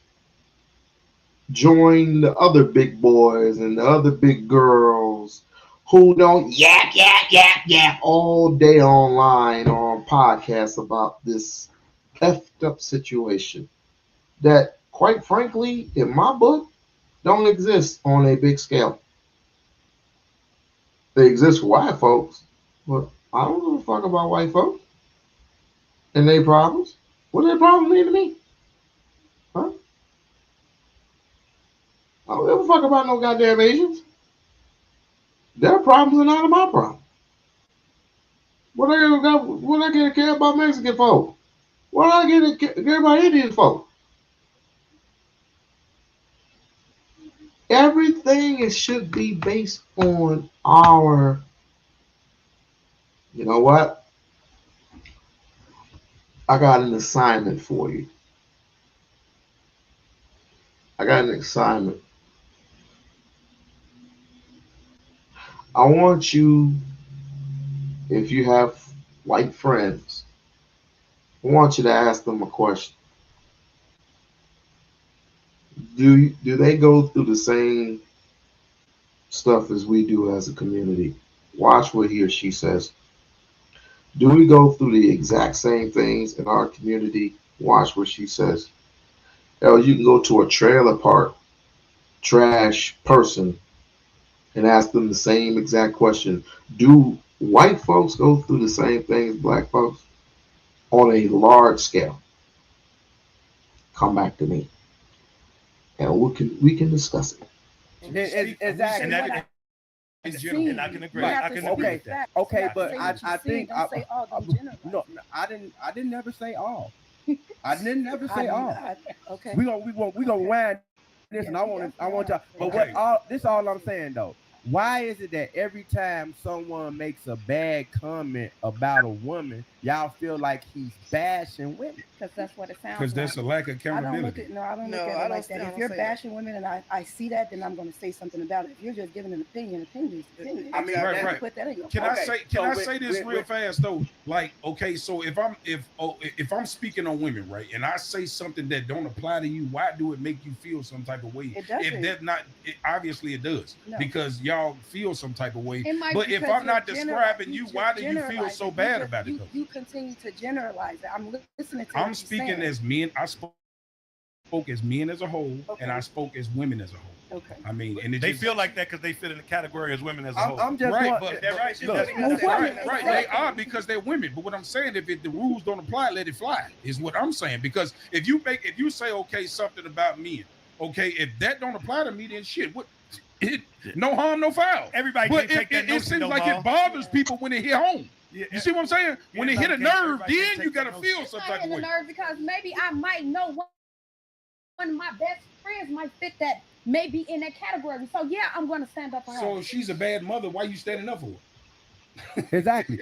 join the other big boys and the other big girls who don't yap all day online or on podcasts about this effed up situation that, quite frankly, in my book, don't exist on a big scale. They exist for white folks, but I don't give a fuck about white folks and their problems. What their problems mean to me? Huh? I don't give a fuck about no goddamn Asians. Their problems are none of my problems. What I get to care about Mexican folk? What I get to care about Indian folk? Everything should be based on our. You know what? I got an assignment for you. I got an assignment. I want you, if you have white friends, I want you to ask them a question. Do they go through the same stuff as we do as a community? Watch what he or she says. Do we go through the exact same things in our community? Watch what she says. Hell, you can go to a trailer park, trash person, and ask them the same exact question. Do white folks go through the same things black folks on a large scale? Come back to me, and we can discuss it. Exactly. And that in general, and I can agree. I can agree with that. Okay, but Say I what you think don't say all. Don't generalize. no, I didn't never say all. I didn't never say all. Okay. We gonna wind this, and I want to. But this all I'm saying though. Why is it that every time someone makes a bad comment about a woman, y'all feel like he's bashing women? Because that's what it sounds like. Because there's a lack of I don't look accountability. at I don't look at it like that. If you're bashing women and I see that, then I'm going to say something about it. If you're just giving an opinion is opinion. I mean, right. Put that in your Can I say this real fast though? Like, okay, so if I'm speaking on women, right, and I say something that don't apply to you, why do it make you feel some type of way? It doesn't. If that's not, obviously it does, because y'all feel some type of way. But if because I'm not you're describing you, why do you feel so bad about it? You continue to generalize it. I'm listening to. I'm speaking as men. I spoke as men as a whole, and I spoke as women as a whole. Okay. I mean, and They feel like that because they fit in the category as women as a whole. I'm just right, want- but They're right. look, right. They are because they're women. But what I'm saying, if the rules don't apply, let it fly. Is what I'm saying. Because if you say okay something about men, okay, if that don't apply to me, then shit, what? No harm, no foul. Everybody but can't take that it notion, seems though, like Maul. it bothers people when they hit home. Yeah, you see what I'm saying? When they hit a nerve, then you gotta feel some type of in the way. nerve because maybe I might know one of my best friends might fit that, maybe in that category. So yeah, I'm going to stand up for her. So if she's a bad mother, why you standing up for her? Exactly.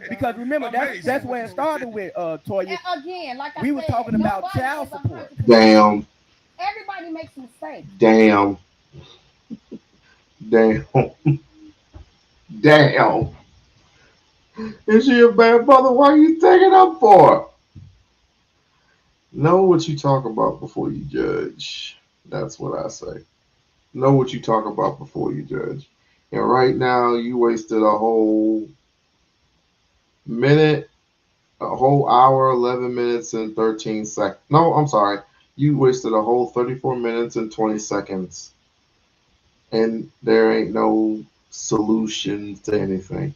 Because remember that's where it started with Toya. And again, like I We said, were talking about nobody child is support. 100%. Damn. Everybody makes mistakes. Damn. Is she a bad mother? Why are you taking up for her? Know what you talk about before you judge. That's what I say. Know what you talk about before you judge. And right now, you wasted a whole minute, a whole hour, 11 minutes, and 13 seconds. No, I'm sorry. You wasted a whole 34 minutes and 20 seconds, and there ain't no solution to anything.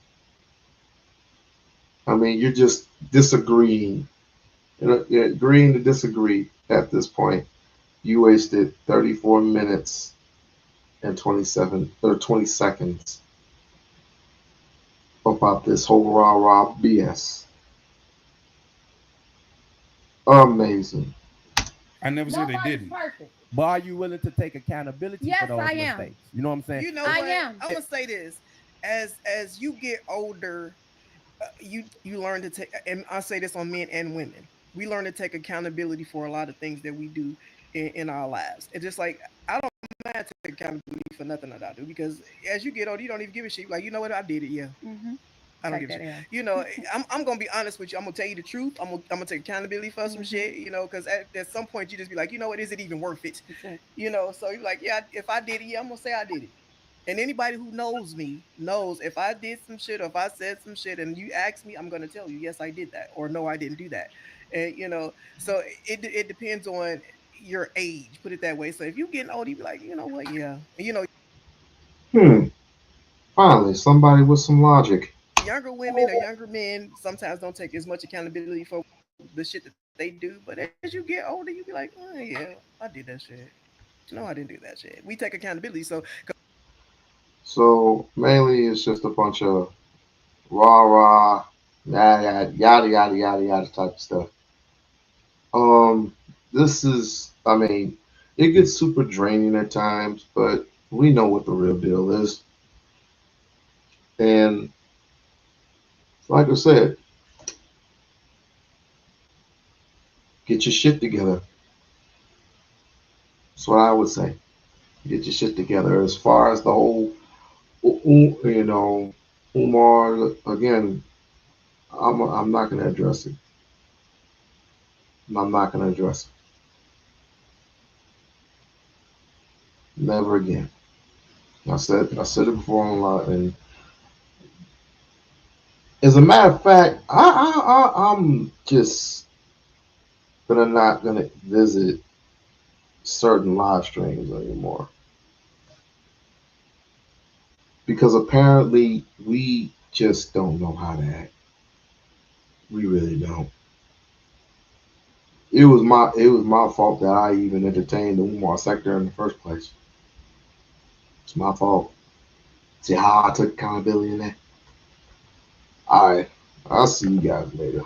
I mean, you're just disagreeing. You're agreeing to disagree at this point. You wasted 34 minutes and 27 or 20 seconds about this whole rah rah BS. Amazing. I never said they Nobody's didn't. perfect. But are you willing to take accountability Yes, for those I am. mistakes? You know what I'm saying? You know I what? am. I'm gonna say this: as you get older, you learn to take. And I say this on men and women. We learn to take accountability for a lot of things that we do in our lives. It's just like I don't mind taking accountability for nothing that I do because as you get older, you don't even give a shit. Like you know what, I did it. Yeah, Mm-hmm. I don't Take give a that shit. L. You know, I'm gonna be honest with you. I'm gonna tell you the truth. I'm gonna take accountability for some shit. You know, because at some point you just be like, you know what, is it even worth it? Exactly. You know, so you're like, yeah, if I did it, yeah, I'm gonna say I did it. And anybody who knows me knows if I did some shit or if I said some shit and you ask me, I'm gonna tell you, yes, I did that, or no, I didn't do that. And you know, so it depends on your age, put it that way. So if you getting old, you be like, you know what, yeah, and you know, Hmm. Finally, somebody with some logic. younger women or younger men sometimes don't take as much accountability for the shit that they do. But as you get older, you be like, oh yeah, I did that shit. No, I didn't do that shit. We take accountability. So So mainly it's just a bunch of rah rah, yada yada yada yada yada type of stuff. Um, this is, I mean, it gets super draining at times, but we know what the real deal is. And like I said, get your shit together. That's what I would say. Get your shit together. As far as the whole, you know, Umar, again, I'm not going to address it. I'm not going to address it. Never again. I said it before online, and as a matter of fact, I'm just not gonna visit certain live streams anymore because apparently we just don't know how to act. We really don't. It was my fault that I even entertained the Umar sector in the first place. It's my fault. See how I took accountability in that. All right, I'll see you guys later.